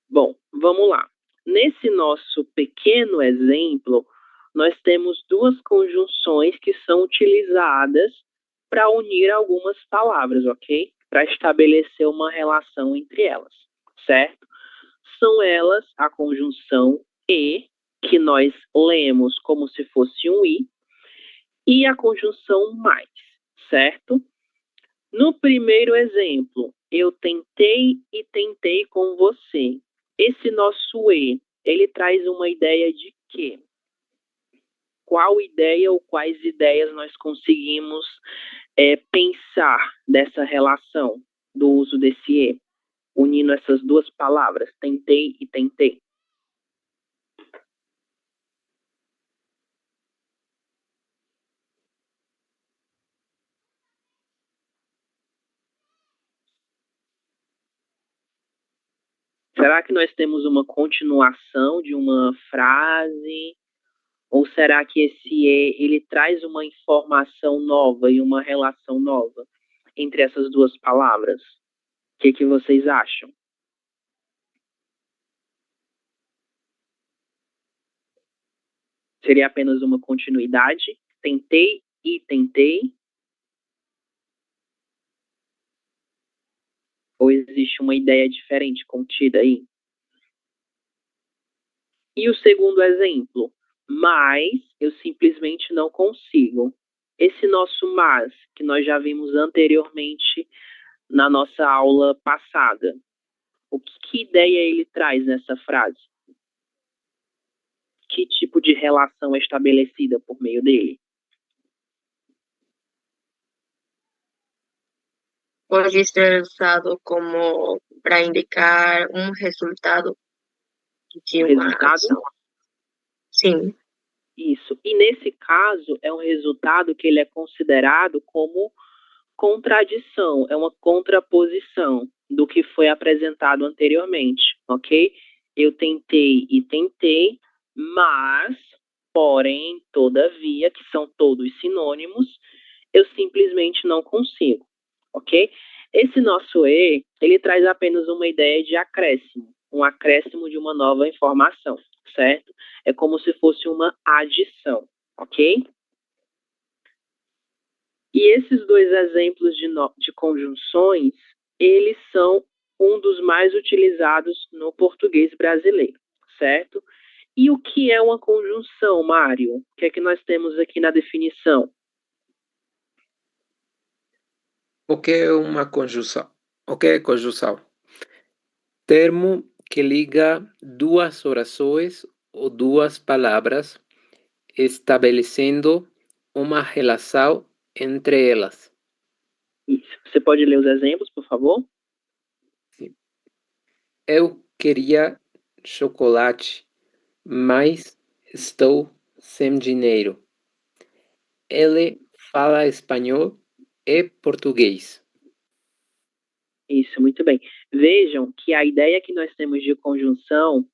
Bom, vamos lá. Nesse nosso pequeno exemplo, nós temos duas conjunções que são utilizadas para unir algumas palavras, ok? Para estabelecer uma relação entre elas, certo? São elas a conjunção e, que nós lemos como se fosse um e a conjunção mais, certo? No primeiro exemplo, eu tentei e tentei com você. Esse nosso ele traz uma ideia de quê? Qual ideia ou quais ideias nós conseguimos pensar dessa relação do uso desse unindo essas duas palavras, tentei e tentei? Será que nós temos uma continuação de uma frase? Ou será que esse ele traz uma informação nova e uma relação nova entre essas duas palavras? O que vocês acham? Seria apenas uma continuidade? Tentei e tentei? Ou existe uma ideia diferente contida aí? E o segundo exemplo, mas eu simplesmente não consigo. Esse nosso mas, que nós já vimos anteriormente na nossa aula passada, que ideia ele traz nessa frase? Que tipo de relação é estabelecida por meio dele? Pode ser usado como para indicar um resultado de O uma resultado? ação. Sim, Isso. E nesse caso, é um resultado que ele é considerado como contradição, é uma contraposição do que foi apresentado anteriormente, ok? Eu tentei e tentei, mas, porém, todavia, que são todos sinônimos, eu simplesmente não consigo, ok? Esse nosso E, ele traz apenas uma ideia de acréscimo, um acréscimo de uma nova informação, certo? É como se fosse uma adição, ok? E esses dois exemplos de conjunções, eles são um dos mais utilizados no português brasileiro, certo? E o que é uma conjunção, Mário? O que é que nós temos aqui na definição? O que é uma conjunção? O que é conjunção? Termo que liga duas orações ou duas palavras, estabelecendo uma relação entre elas. Isso. Você pode ler os exemplos, por favor? Eu queria chocolate, mas estou sem dinheiro. Ele fala espanhol e português. Isso, muito bem. Vejam que a ideia que nós temos de conjunção,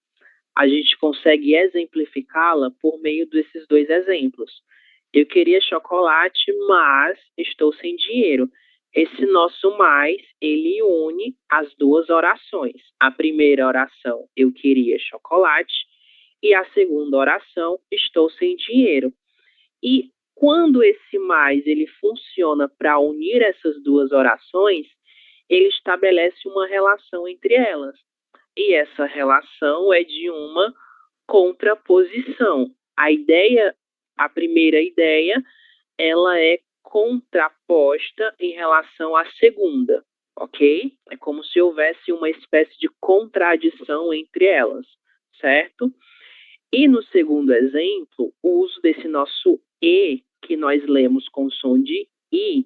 a gente consegue exemplificá-la por meio desses dois exemplos. Eu queria chocolate, mas estou sem dinheiro. Esse nosso mais, ele une as duas orações. A primeira oração, eu queria chocolate, e a segunda oração, estou sem dinheiro. E quando esse mais ele funciona para unir essas duas orações, ele estabelece uma relação entre elas. E essa relação é de uma contraposição. A primeira ideia, ela é contraposta em relação à segunda, ok? É como se houvesse uma espécie de contradição entre elas, certo? E no segundo exemplo, o uso desse nosso E, que nós lemos com som de I,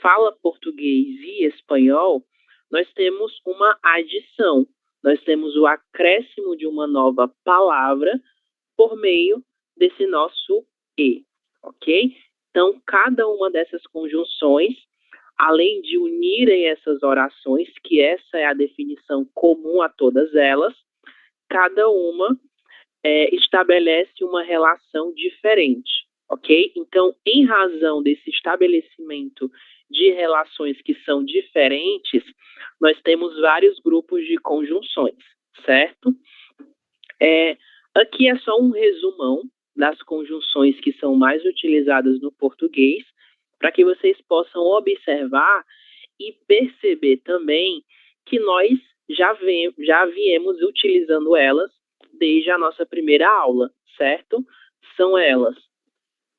fala português e espanhol, nós temos uma adição. Nós temos o acréscimo de uma nova palavra por meio desse nosso E, ok? Então, cada uma dessas conjunções, além de unirem essas orações, que essa é a definição comum a todas elas, cada uma estabelece uma relação diferente, ok? Então, em razão desse estabelecimento de relações que são diferentes, nós temos vários grupos de conjunções, certo? Aqui é só um resumão das conjunções que são mais utilizadas no português, para que vocês possam observar e perceber também que nós já viemos utilizando elas desde a nossa primeira aula, certo? São elas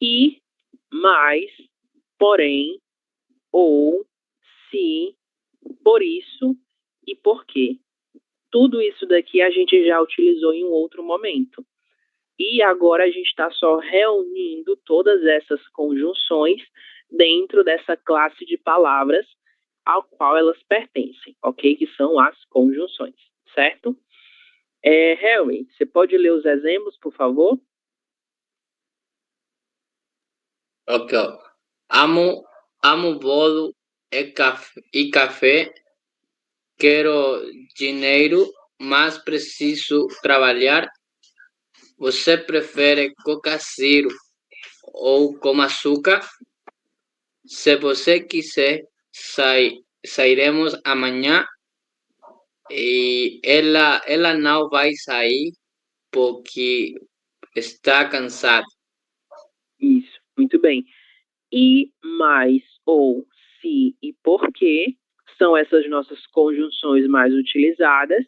e, mais, porém, ou, se, por isso e porquê. Tudo isso daqui a gente já utilizou em um outro momento. E agora a gente está só reunindo todas essas conjunções dentro dessa classe de palavras ao qual elas pertencem, ok? Que são as conjunções, certo? Harry, você pode ler os exemplos, por favor? Ok. Amo bolo e café. Quero dinheiro, mas preciso trabalhar. Você prefere Coca Zero ou com açúcar? Se você quiser, sairemos amanhã. E ela não vai sair porque está cansada. Isso, muito bem. E, mais, ou, se e porquê são essas nossas conjunções mais utilizadas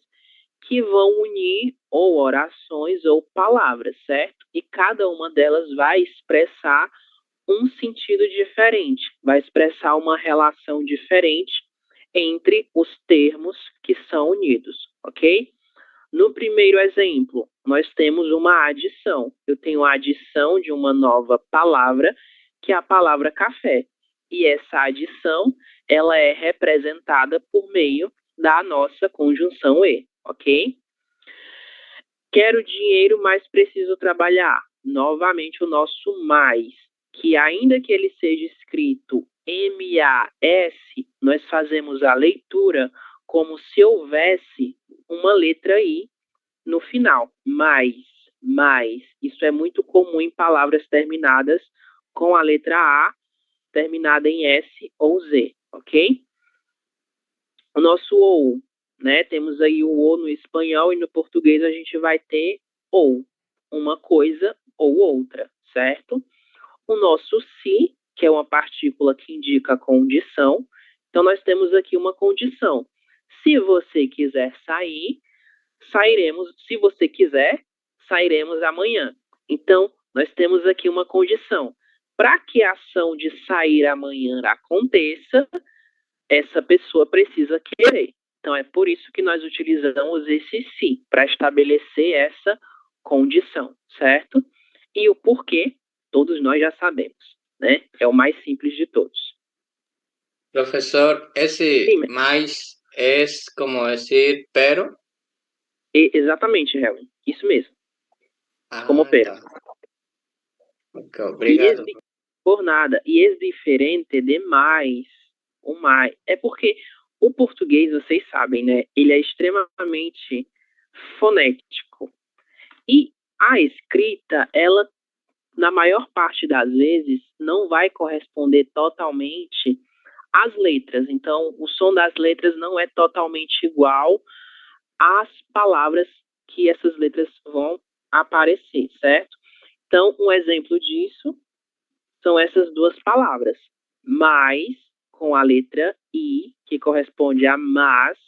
que vão unir ou orações ou palavras, certo? E cada uma delas vai expressar um sentido diferente, vai expressar uma relação diferente entre os termos que são unidos, ok? No primeiro exemplo, nós temos uma adição. Eu tenho a adição de uma nova palavra, que é a palavra café. E essa adição, ela é representada por meio da nossa conjunção E, ok? Quero dinheiro, mas preciso trabalhar. Novamente o nosso mais, que ainda que ele seja escrito M-A-S, nós fazemos a leitura como se houvesse uma letra I no final. Mais. Isso é muito comum em palavras terminadas com a letra A, terminada em S ou Z, ok? O nosso ou, né? Temos aí o ou no espanhol e no português a gente vai ter ou, uma coisa ou outra, certo? O nosso se, que é uma partícula que indica a condição. Então, nós temos aqui uma condição. Se você quiser sair, sairemos. Se você quiser, sairemos amanhã. Então, nós temos aqui uma condição. Para que a ação de sair amanhã aconteça, essa pessoa precisa querer. Então, é por isso que nós utilizamos esse se, para estabelecer essa condição, certo? E o porquê, todos nós já sabemos, né? É o mais simples de todos. Profesor, esse Sim, mais é como dizer pero? Exatamente, Helen. Isso mesmo. Como pero. Tá. Ok, obrigado. Por nada. E es diferente de mais. O mais. É porque o português, vocês sabem, né? Ele é extremamente fonético. E a escrita, ela, na maior parte das vezes, não vai corresponder totalmente às letras. Então, o som das letras não é totalmente igual às palavras que essas letras vão aparecer, certo? Então, um exemplo disso são essas duas palavras. Mais, com a letra I, que corresponde a mas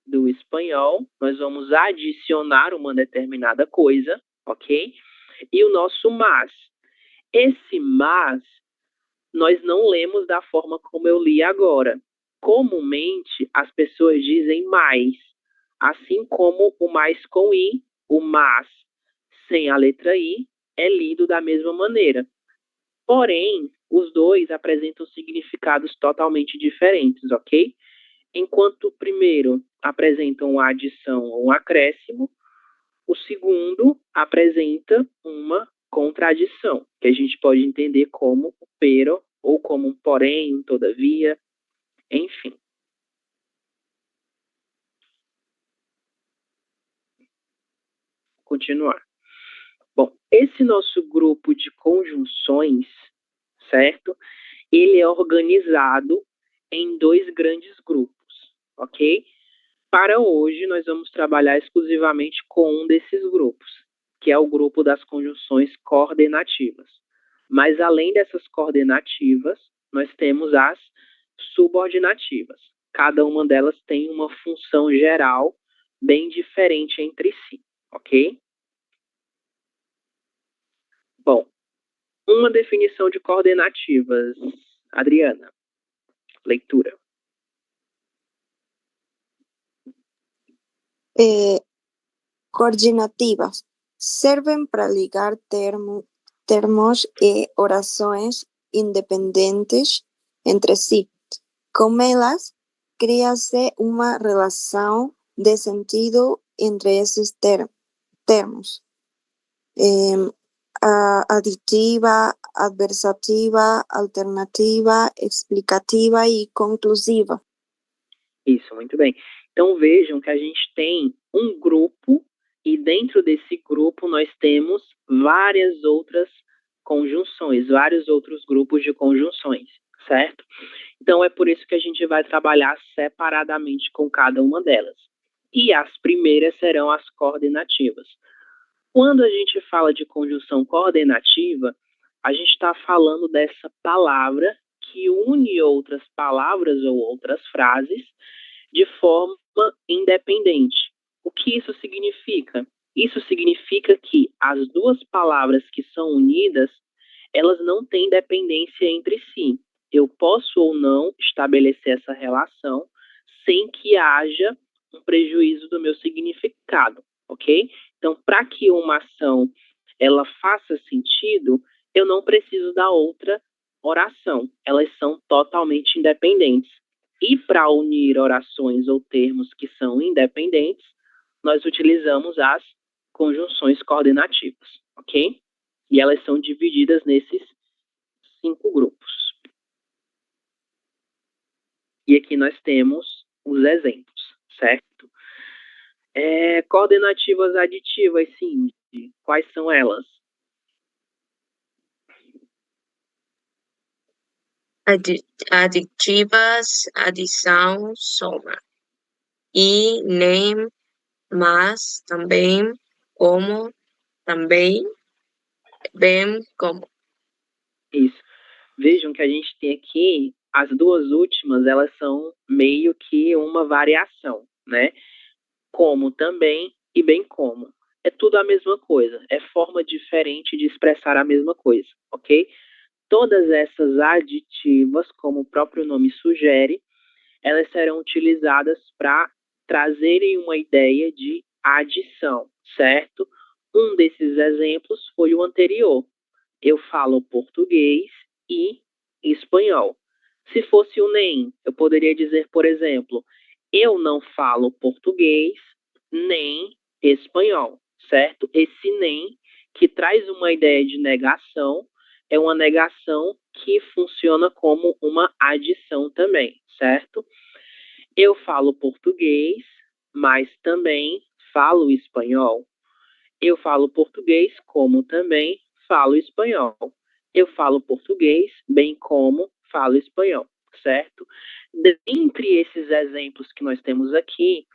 do espanhol, nós vamos adicionar uma determinada coisa, ok? E o nosso mas. Esse mas, nós não lemos da forma como eu li agora. Comumente, as pessoas dizem mais, assim como o mais com I, o mas sem a letra I, é lido da mesma maneira. Porém, os dois apresentam significados totalmente diferentes, ok? Enquanto o primeiro apresenta uma adição ou um acréscimo, o segundo apresenta uma contradição, que a gente pode entender como o pero, ou como um porém, um todavia, enfim. Continuar. Bom, esse nosso grupo de conjunções, certo? Ele é organizado em dois grandes grupos, ok? Para hoje, nós vamos trabalhar exclusivamente com um desses grupos, que é o grupo das conjunções coordenativas. Mas, além dessas coordenativas, nós temos as subordinativas. Cada uma delas tem uma função geral bem diferente entre si, ok? Bom, uma definição de coordenativas. Adriana, leitura. Coordenativas. Servem para ligar termos e orações independentes entre si. Com elas, cria-se uma relação de sentido entre esses termos. Aditiva, adversativa, alternativa, explicativa e conclusiva. Isso, muito bem. Então vejam que a gente tem um grupo e dentro desse grupo nós temos várias outras conjunções, vários outros grupos de conjunções, certo? Então é por isso que a gente vai trabalhar separadamente com cada uma delas. E as primeiras serão as coordenativas. Quando a gente fala de conjunção coordenativa, a gente está falando dessa palavra que une outras palavras ou outras frases de forma independente. O que isso significa? Isso significa que as duas palavras que são unidas, elas não têm dependência entre si. Eu posso ou não estabelecer essa relação sem que haja um prejuízo do meu significado, ok? Então, para que uma ação ela faça sentido, eu não preciso da outra oração. Elas são totalmente independentes. E para unir orações ou termos que são independentes, nós utilizamos as conjunções coordenativas, ok? E elas são divididas nesses 5 grupos. E aqui nós temos os exemplos, certo? Coordenativas aditivas, sim. Quais são elas? Aditivas, adição, soma. E, nem, mas, também, como, também, bem, como. Isso. Vejam que a gente tem aqui, as duas últimas, elas são meio que uma variação, né? Como também e bem como. É tudo a mesma coisa, é forma diferente de expressar a mesma coisa, ok? Todas essas aditivas, como o próprio nome sugere, elas serão utilizadas para trazerem uma ideia de adição, certo? Um desses exemplos foi o anterior. Eu falo português e espanhol. Se fosse o nem, eu poderia dizer, por exemplo, eu não falo português nem espanhol, certo? Esse nem, que traz uma ideia de negação, é uma negação que funciona como uma adição também, certo? Eu falo português, mas também falo espanhol. Eu falo português, como também falo espanhol. Eu falo português, bem como falo espanhol, certo? Dentre esses exemplos que nós temos aqui,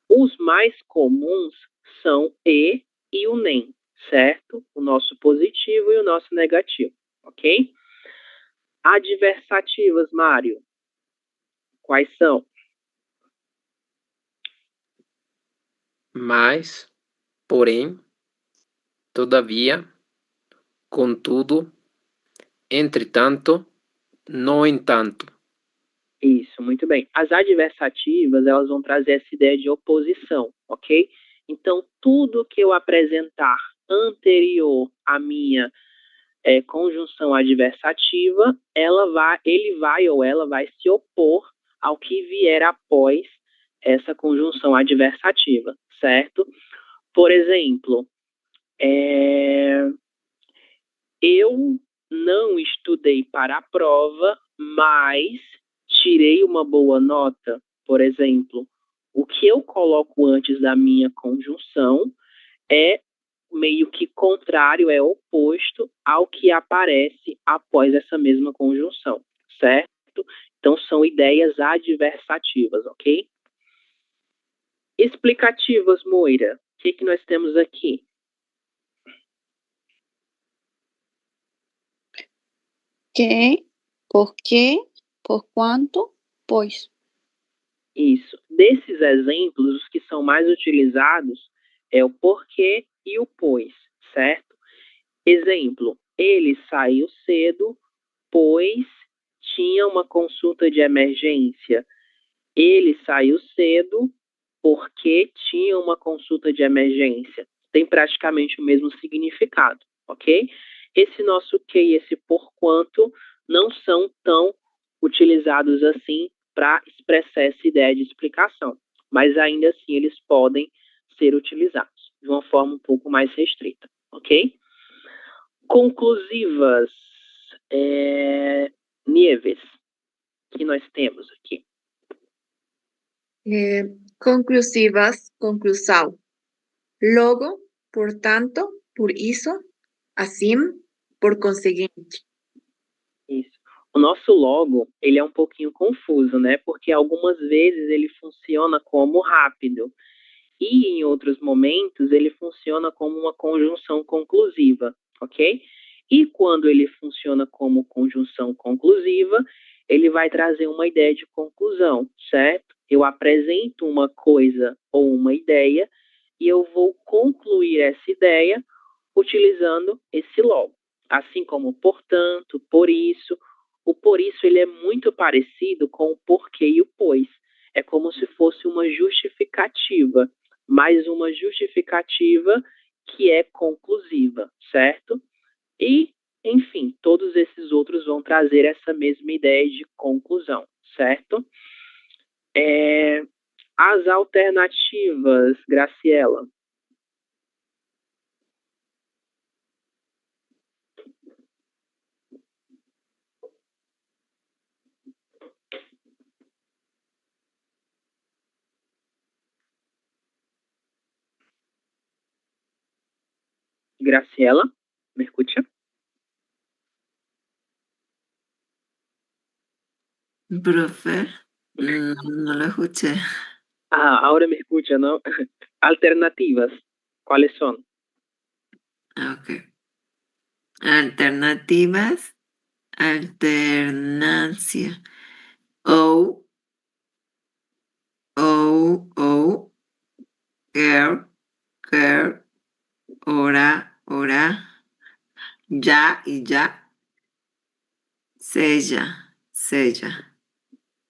os mais comuns são e o nem, certo? O nosso positivo e o nosso negativo, ok? Adversativas, Mário. Quais são? Mas, porém, todavia, contudo, entretanto, no entanto. Isso, muito bem. As adversativas, elas vão trazer essa ideia de oposição, ok? Então, tudo que eu apresentar anterior à minha conjunção adversativa, ele vai ou ela vai se opor ao que vier após essa conjunção adversativa, certo? Por exemplo, eu não estudei para a prova, mas tirei uma boa nota. Por exemplo, o que eu coloco antes da minha conjunção é meio que contrário, é oposto ao que aparece após essa mesma conjunção, certo? Então, são ideias adversativas, ok? Explicativas, Moira. O que nós temos aqui? Que, por quê, por quanto, pois. Isso. Desses exemplos, os que são mais utilizados é o porquê e o pois, certo? Exemplo, ele saiu cedo, pois tinha uma consulta de emergência. Ele saiu cedo porque tinha uma consulta de emergência. Tem praticamente o mesmo significado, ok? Esse nosso que e esse porquanto não são tão utilizados assim para expressar essa ideia de explicação, mas ainda assim eles podem ser utilizados de uma forma um pouco mais restrita, ok? Conclusivas, Nieves, que nós temos aqui. Conclusivas, conclusão. Logo, portanto, por isso, assim, por conseguinte. Isso. O nosso logo, ele é um pouquinho confuso, né? Porque algumas vezes ele funciona como rápido e em outros momentos ele funciona como uma conjunção conclusiva, ok? E quando ele funciona como conjunção conclusiva, ele vai trazer uma ideia de conclusão, certo? Eu apresento uma coisa ou uma ideia e eu vou concluir essa ideia utilizando esse logo. Assim como portanto, por isso. O por isso ele é muito parecido com o porquê e o pois. É como se fosse uma justificativa, mais uma justificativa que é conclusiva, certo? E, enfim, todos esses outros vão trazer essa mesma ideia de conclusão, certo? As alternativas, Graciela. Graciela, ¿me escucha? Profe, no lo escuché. Ahora me escucha, ¿no? Alternativas, ¿cuáles son? Ok. Alternativas, alternancia. O, girl, ora, ya y ya, seja.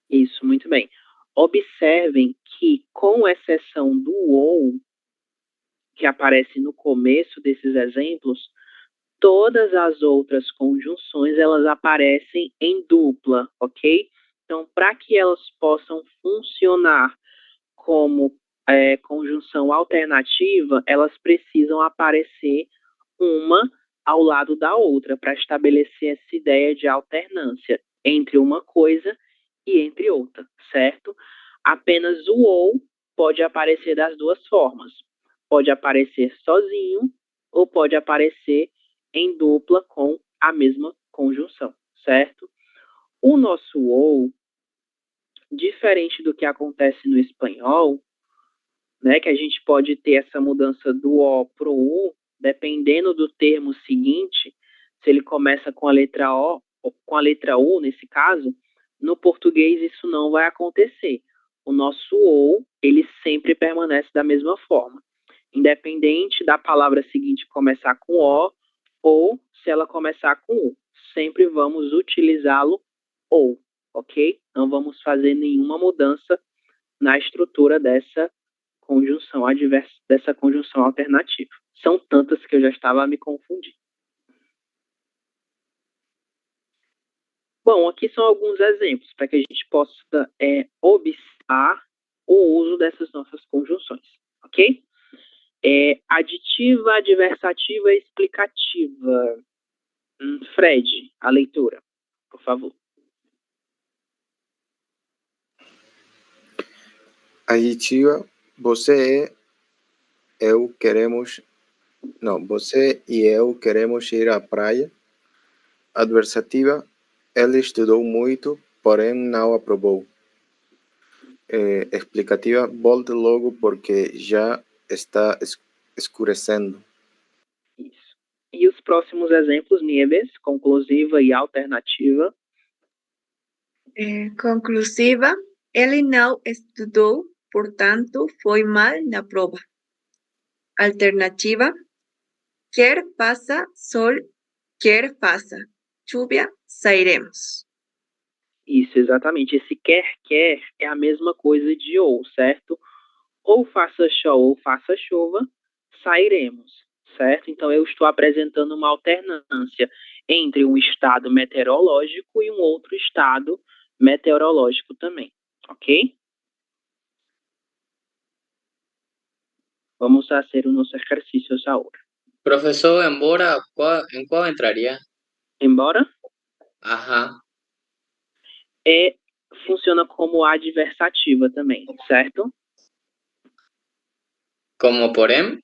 Isso, muito bem. Observem que, com exceção do ou, que aparece no começo desses exemplos, todas as outras conjunções elas aparecem em dupla, ok? Então, para que elas possam funcionar como conjunção alternativa, elas precisam aparecer uma ao lado da outra para estabelecer essa ideia de alternância entre uma coisa e entre outra, certo? Apenas o ou pode aparecer das duas formas. Pode aparecer sozinho ou pode aparecer em dupla com a mesma conjunção, certo? O nosso ou, diferente do que acontece no espanhol, né, que a gente pode ter essa mudança do O para o U, dependendo do termo seguinte, se ele começa com a letra O ou com a letra U, nesse caso, no português isso não vai acontecer. O nosso OU, ele sempre permanece da mesma forma, independente da palavra seguinte começar com O ou se ela começar com U. Sempre vamos utilizá-lo OU, ok? Não vamos fazer nenhuma mudança na estrutura dessa conjunção adversa, dessa conjunção alternativa. São tantas que eu já estava a me confundir. Bom, aqui são alguns exemplos para que a gente possa observar o uso dessas nossas conjunções, ok? Aditiva, adversativa e explicativa. Fred, a leitura, por favor. Aditiva, você e eu queremos ir à praia. Adversativa, ele estudou muito, porém não aprovou. Explicativa, volte logo porque já está escurecendo. Isso. E os próximos exemplos, Nieves, conclusiva e alternativa. Conclusiva, ele não estudou, portanto, foi mal na prova. Alternativa, quer faça sol, quer faça chuva, sairemos. Isso, exatamente. Esse quer é a mesma coisa de ou, certo? Ou faça sol ou faça chuva, sairemos, certo? Então, eu estou apresentando uma alternância entre um estado meteorológico e um outro estado meteorológico também, ok? Vamos fazer o nosso exercício agora. Profesor, embora, ¿en cuál entraría? Embora? Ajá. Funciona como adversativa também, certo? ¿Como porém?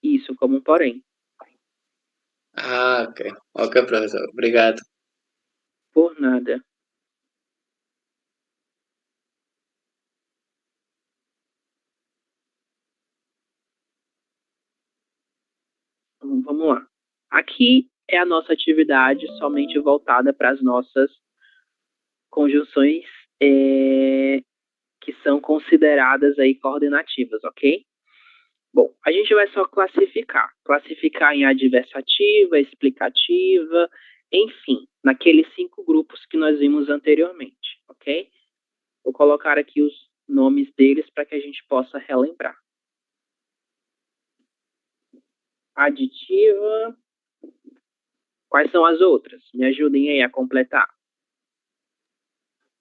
Isso, como porém. Ah, ok. Ok, profesor. Obrigado. Por nada. Então, vamos lá. Aqui é a nossa atividade somente voltada para as nossas conjunções que são consideradas aí coordenativas, ok? Bom, a gente vai só classificar em adversativa, explicativa, enfim, naqueles 5 grupos que nós vimos anteriormente, ok? Vou colocar aqui os nomes deles para que a gente possa relembrar. Aditiva. Quais são as outras? Me ajudem aí a completar.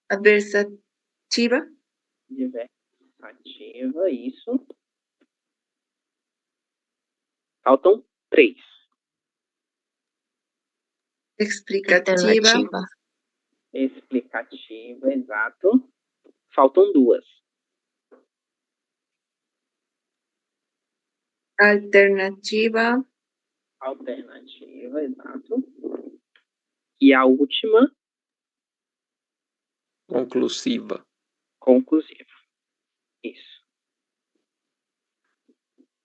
Adversativa. Adversativa, isso. Faltam 3. Explicativa. Explicativa, exato. Faltam 2. Alternativa. Alternativa, exato. E a última? Conclusiva. Conclusiva. Isso.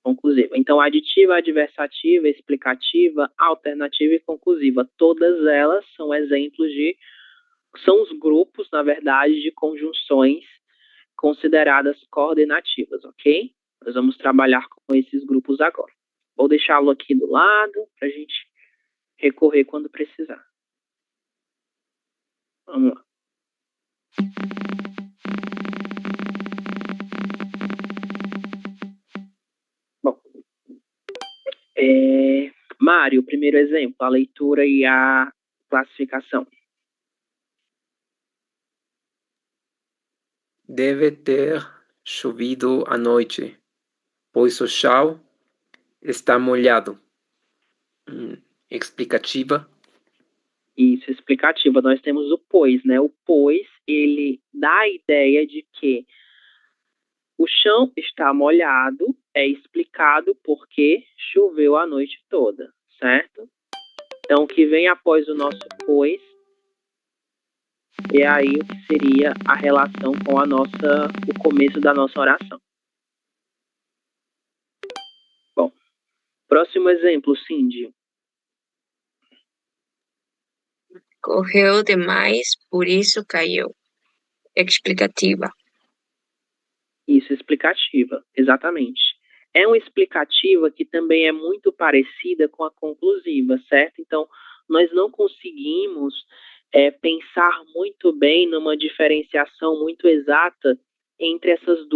Conclusiva. Então, aditiva, adversativa, explicativa, alternativa e conclusiva. Todas elas são exemplos de... São os grupos, na verdade, de conjunções consideradas coordenativas, ok? Nós vamos trabalhar com esses grupos agora. Vou deixá-lo aqui do lado para a gente recorrer quando precisar. Vamos lá. Bom, Mário, primeiro exemplo, a leitura e a classificação. Deve ter chovido à noite, pois o chão está molhado. Explicativa. Isso, explicativa. Nós temos o pois, né? O pois, ele dá a ideia de que o chão está molhado, é explicado porque choveu a noite toda, certo? Então, o que vem após o nosso pois é aí o que seria a relação com o começo da nossa oração. Bom, próximo exemplo, Cindy. Correu demais, por isso caiu. Explicativa. Isso, explicativa, exatamente. É uma explicativa que também é muito parecida com a conclusiva, certo? Então, nós não conseguimos pensar muito bem numa diferenciação muito exata entre esses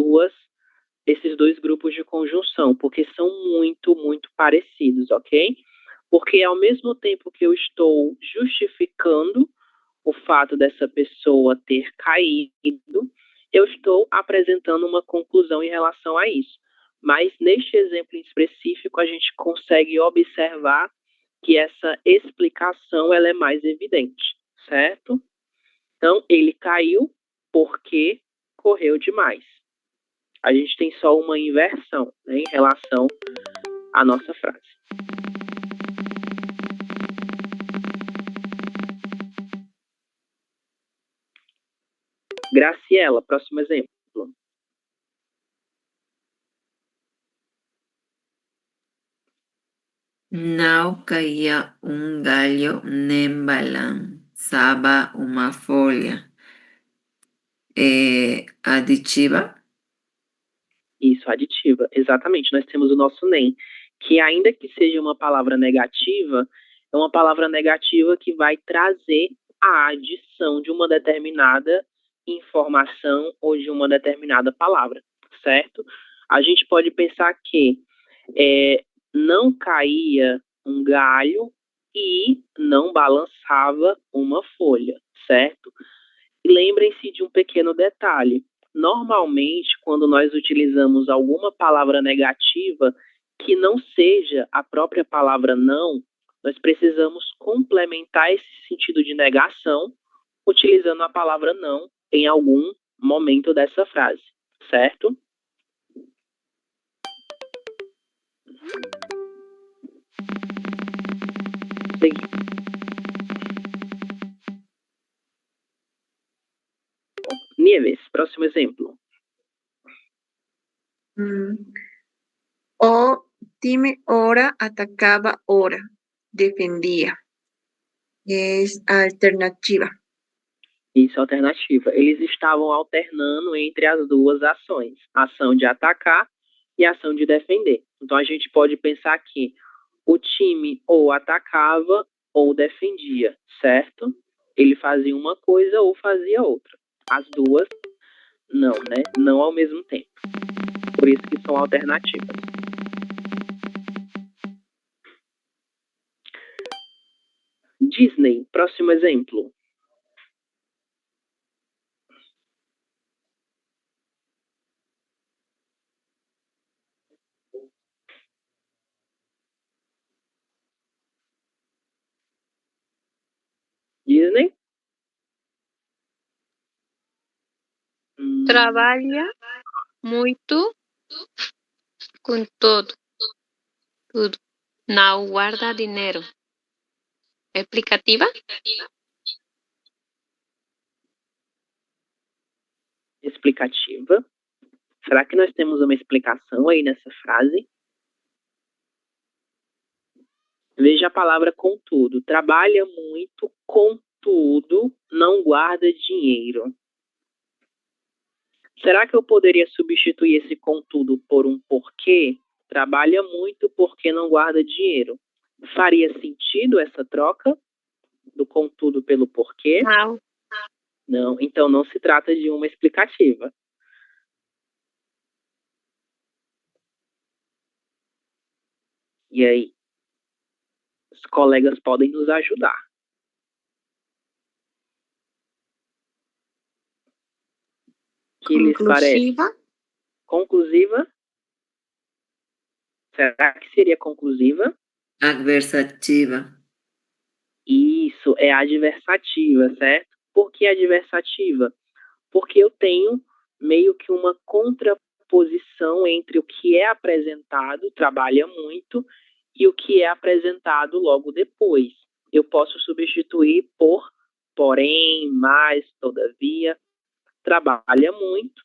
dois grupos de conjunção, porque são muito, muito parecidos, ok? Porque ao mesmo tempo que eu estou justificando o fato dessa pessoa ter caído, eu estou apresentando uma conclusão em relação a isso. Mas neste exemplo em específico, a gente consegue observar que essa explicação ela é mais evidente, certo? Então, ele caiu porque correu demais. A gente tem só uma inversão, né, em relação à nossa frase. Graciela, próximo exemplo. Não caía galho, nem balançava uma folha. Aditiva? Isso, aditiva, exatamente. Nós temos o nosso nem, que ainda que seja uma palavra negativa, é uma palavra negativa que vai trazer a adição de uma determinada informação ou de uma determinada palavra, certo? A gente pode pensar que não caía um galho e não balançava uma folha, certo? E lembrem-se de um pequeno detalhe. Normalmente, quando nós utilizamos alguma palavra negativa que não seja a própria palavra não, nós precisamos complementar esse sentido de negação utilizando a palavra não em algum momento dessa frase, certo? Seguinte. Nieves, próximo exemplo. O time hora atacaba hora, defendia. Es alternativa. Isso, alternativa. Eles estavam alternando entre as duas ações, a ação de atacar e a ação de defender. Então, a gente pode pensar que o time ou atacava ou defendia, certo? Ele fazia uma coisa ou fazia outra. As duas, não, né? Não ao mesmo tempo. Por isso que são alternativas. Disney, próximo exemplo. Disney? Trabalha muito com tudo. não guarda dinheiro. Explicativa? Explicativa. Será que nós temos uma explicação aí nessa frase? Veja a palavra contudo. Trabalha muito, contudo, não guarda dinheiro. Será que eu poderia substituir esse contudo por um porquê? Trabalha muito porque não guarda dinheiro. Faria sentido essa troca do contudo pelo porquê? Não. Não, então não se trata de uma explicativa. E aí? Os colegas podem nos ajudar. Que lhes parece? Conclusiva? Será que seria conclusiva? Adversativa. Isso, é adversativa, certo? Por que adversativa? Porque eu tenho meio que uma contraposição entre o que é apresentado, trabalha muito, e o que é apresentado logo depois. Eu posso substituir por porém, mas, todavia. Trabalha muito,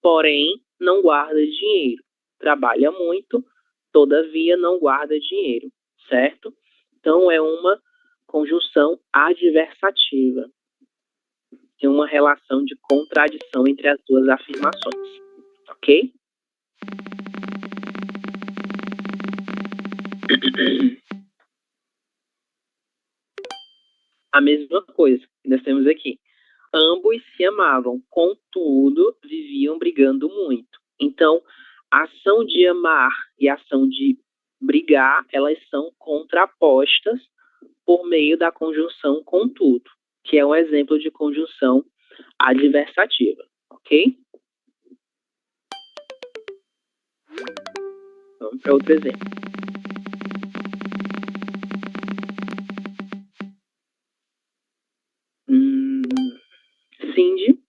porém não guarda dinheiro. Trabalha muito, todavia não guarda dinheiro, certo? Então é uma conjunção adversativa. Tem uma relação de contradição entre as duas afirmações, ok? A mesma coisa que nós temos aqui. Ambos se amavam, contudo, viviam brigando muito. Então, a ação de amar e a ação de brigar, elas são contrapostas por meio da conjunção contudo, que é um exemplo de conjunção adversativa, ok? Vamos para outro exemplo. Cindy.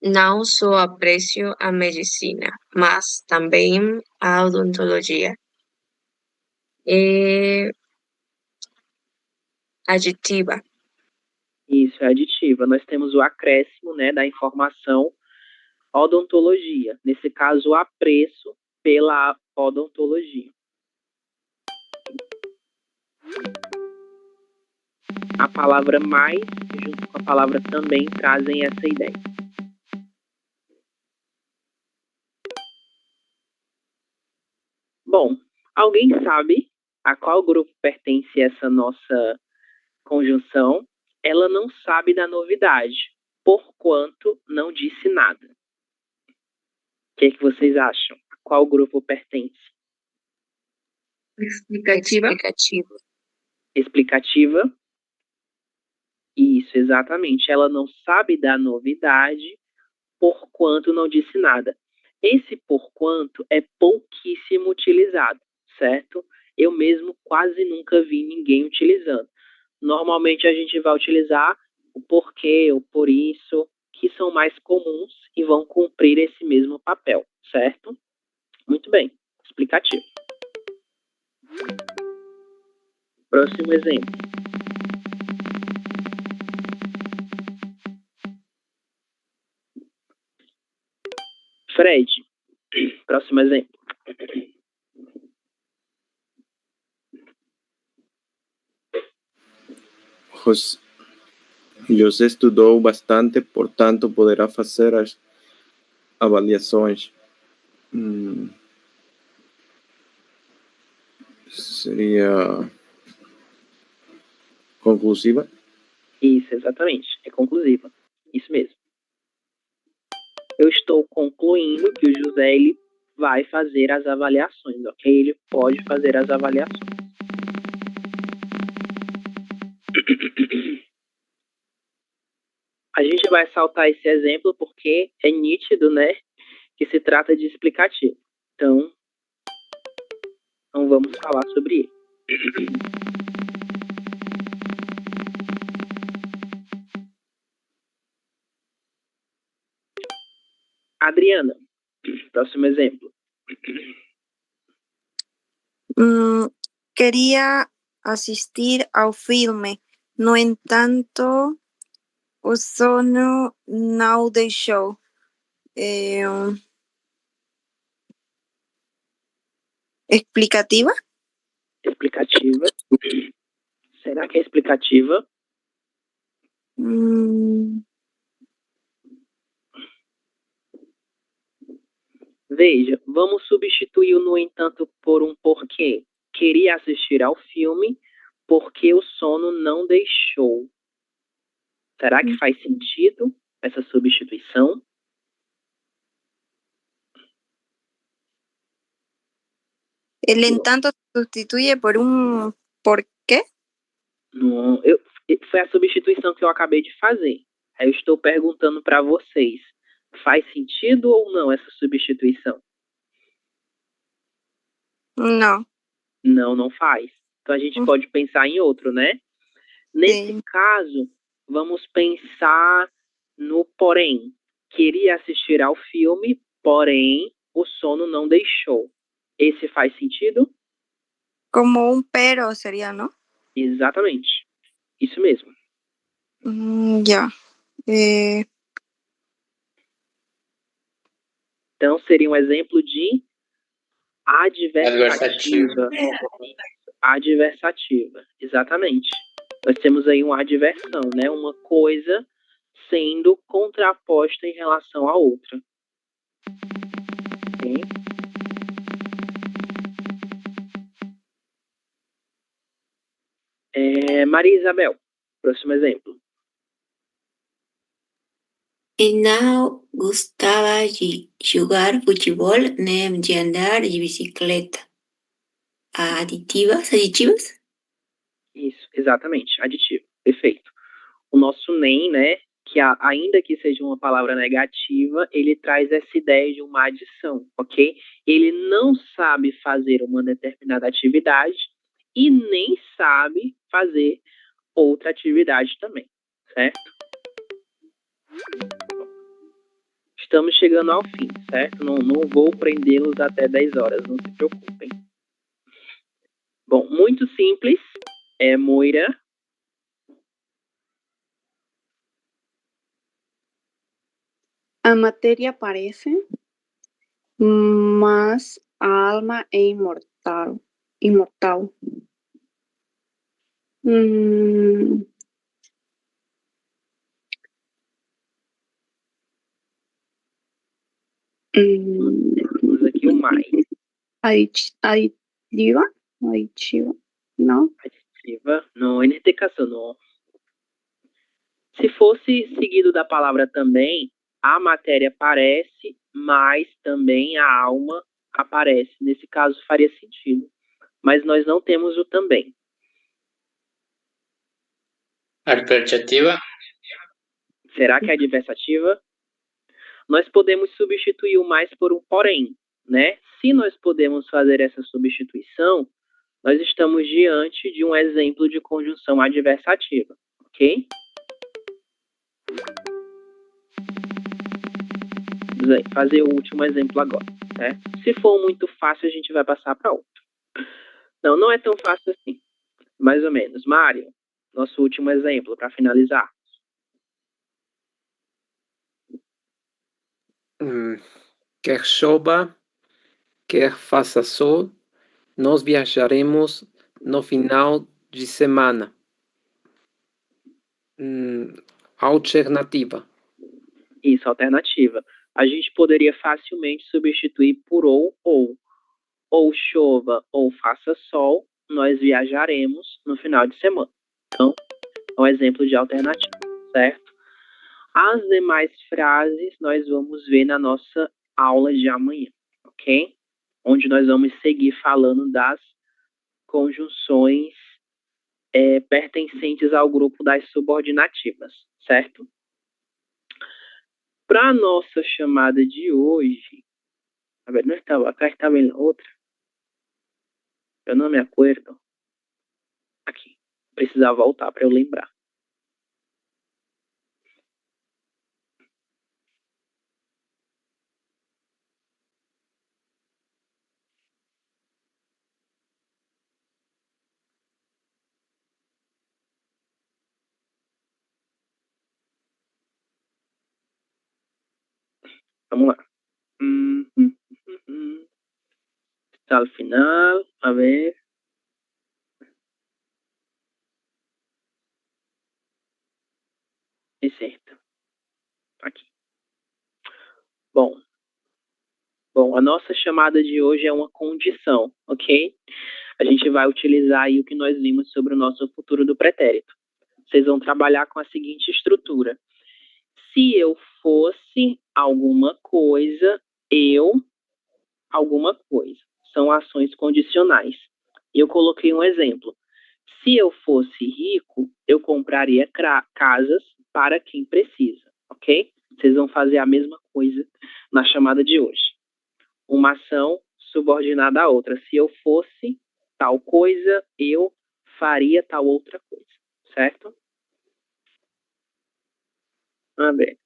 Não só aprecio a medicina, mas também a odontologia. É aditiva. Isso, é aditiva. Nós temos o acréscimo, né, da informação odontologia. Nesse caso, o apreço pela odontologia. A palavra mais, junto com a palavra também, trazem essa ideia. Bom, alguém sabe a qual grupo pertence essa nossa conjunção? Ela não sabe da novidade, porquanto não disse nada. O que é que vocês acham? A qual grupo pertence? Explicativa. Explicativa. Isso, exatamente. Ela não sabe da novidade, porquanto não disse nada. Esse porquanto é pouquíssimo utilizado, certo? Eu mesmo quase nunca vi ninguém utilizando. Normalmente a gente vai utilizar o porquê, o por isso, que são mais comuns e vão cumprir esse mesmo papel, certo? Muito bem, explicativo. Próximo exemplo. Fred, próximo exemplo. José estudou bastante, portanto, poderá fazer as avaliações. Seria conclusiva? Isso, exatamente. É conclusiva. Isso mesmo. Eu estou concluindo que o José ele vai fazer as avaliações, ok? Ele pode fazer as avaliações. A gente vai saltar esse exemplo porque é nítido, né, que se trata de explicativo. Então, não vamos falar sobre ele. Adriana, próximo exemplo. Queria assistir ao filme, no entanto, o sono não deixou. Explicativa? Explicativa. Será que é explicativa? Veja, vamos substituir o no entanto por um porquê. Queria assistir ao filme porque o sono não deixou. Será que faz sentido essa substituição? El entanto se sustituye por un por qué? Não, foi a substituição que eu acabei de fazer. Aí eu estou perguntando para vocês, faz sentido ou não essa substituição? Não. Não, não faz. Então a gente pode pensar em outro, né? Nesse caso, vamos pensar no porém. Queria assistir ao filme, porém o sono não deixou. Esse faz sentido? Como un pero sería, ¿no? Exatamente. Isso mesmo. Ya. Então seria um exemplo de adversativa. Adversativa, exatamente. Nós temos aí uma adversão, né? Uma coisa sendo contraposta em relação à outra. Ok? Maria Isabel, próximo exemplo. E não gostava de jogar futebol nem de andar de bicicleta. Aditivas? Isso, exatamente, aditivo, perfeito. O nosso nem, né, que ainda que seja uma palavra negativa, ele traz essa ideia de uma adição, ok? Ele não sabe fazer uma determinada atividade e nem sabe fazer outra atividade também, certo? Estamos chegando ao fim, certo? Não vou prendê-los até 10 horas, não se preocupem. Bom, muito simples. Moira. A matéria parece, mas a alma é imortal. Temos aqui o mais. Aditiva? Não? Aditiva, não, en este caso não. Se fosse seguido da palavra também, a matéria parece, mas também a alma aparece. Nesse caso faria sentido. Mas nós não temos o também. Adversativa? Será que é adversativa? Nós podemos substituir o mais por um porém, né? Se nós podemos fazer essa substituição, nós estamos diante de um exemplo de conjunção adversativa, ok? Vamos fazer o último exemplo agora, certo? Se for muito fácil, a gente vai passar para outro. Não é tão fácil assim, mais ou menos. Mário, nosso último exemplo para finalizar. Quer chova, quer faça sol, nós viajaremos no final de semana. Alternativa. Isso, alternativa. A gente poderia facilmente substituir por ou chova ou faça sol, nós viajaremos no final de semana. Então, é um exemplo de alternativa, certo? As demais frases nós vamos ver na nossa aula de amanhã, ok? Onde nós vamos seguir falando das conjunções pertencentes ao grupo das subordinativas, certo? Para a nossa chamada de hoje, a ver, não estava, acá estava em outra. Eu não me acuerdo. Aqui. Precisava voltar para eu lembrar. Vamos lá. Estado final, a ver. É certo. Aqui. Bom, a nossa chamada de hoje é uma condição, ok? A gente vai utilizar aí o que nós vimos sobre o nosso futuro do pretérito. Vocês vão trabalhar com a seguinte estrutura. Se eu fosse alguma coisa, alguma coisa. São ações condicionais. E eu coloquei um exemplo. Se eu fosse rico, eu compraria casas para quem precisa, ok? Vocês vão fazer a mesma coisa na chamada de hoje. Uma ação subordinada à outra. Se eu fosse tal coisa, eu faria tal outra coisa, certo? A ver.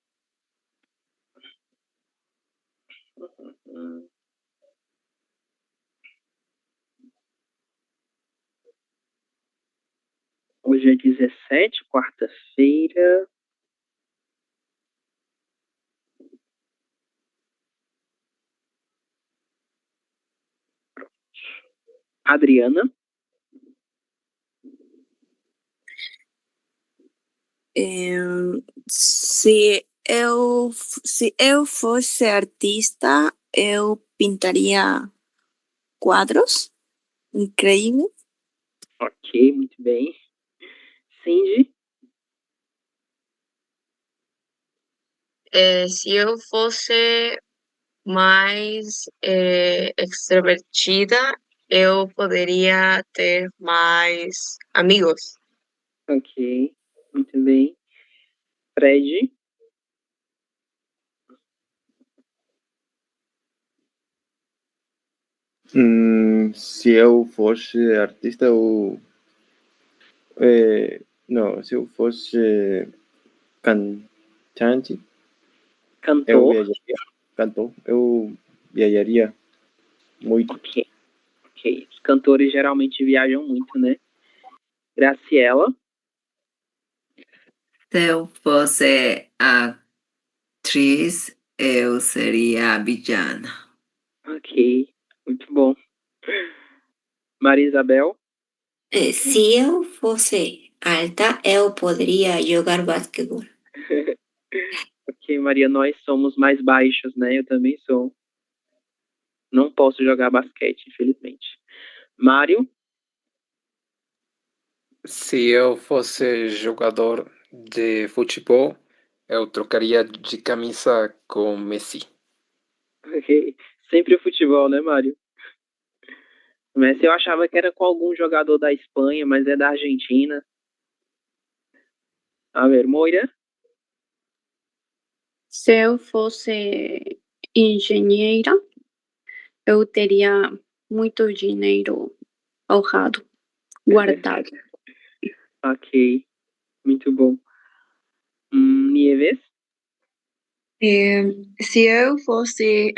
Hoje é 17, quarta-feira. Adriana. Se eu fosse artista, eu pintaria quadros incríveis. Ok, muito bem. Cindy. Se eu fosse mais extrovertida, eu poderia ter mais amigos. Ok, muito bem. Fred. Se eu fosse artista, não, se eu fosse cantante, Cantor. eu viajaria muito. Ok. Os cantores geralmente viajam muito, né? Graciela. Se eu fosse atriz, eu seria a villana. Ok, muito bom. Maria Isabel. Se eu fosse alta, eu poderia jogar basquetebol. Ok, Maria, nós somos mais baixos, né? Eu também sou. Não posso jogar basquete, infelizmente. Mário. Se eu fosse jogador de futebol, eu trocaria de camisa com Messi. Ok, sempre o futebol, né, Mário? Messi eu achava que era com algum jogador da Espanha, mas é da Argentina. A ver, Moira. Se eu fosse engenheira, eu teria muito dinheiro ahorrado, guardado. Ok, muito bom. Nieves. Se eu fosse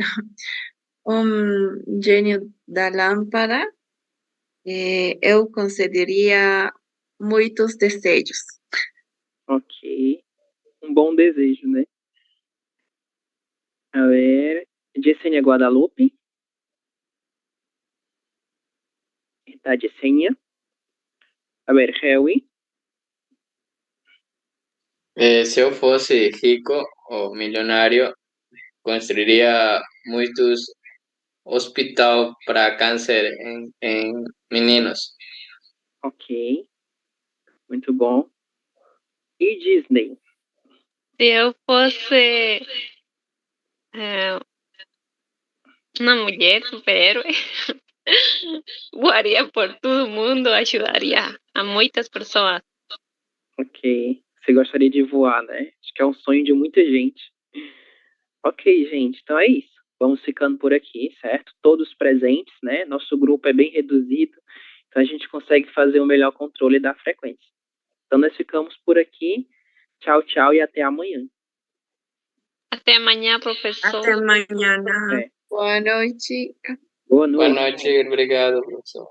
gênio da lâmpada, eu concederia muitos desejos. Ok, um bom desejo, né? A ver, Yesenia Guadalupe. Está Yesenia. A ver, Hewi. Se eu fosse rico ou milionário, construiria muitos hospitais para câncer em meninos. Ok, muito bom. E Disney. Se eu fosse uma mulher super-héroe, voaria por todo mundo, ajudaria a muitas pessoas. Ok, você gostaria de voar, né? Acho que é um sonho de muita gente. Ok, gente, então é isso. Vamos ficando por aqui, certo? Todos presentes, né? Nosso grupo é bem reduzido, então a gente consegue fazer o melhor controle da frequência. Então nós ficamos por aqui. Tchau, tchau e até amanhã. Até amanhã, professor. Até amanhã. Boa noite. Boa noite. Boa noite, obrigado, professor.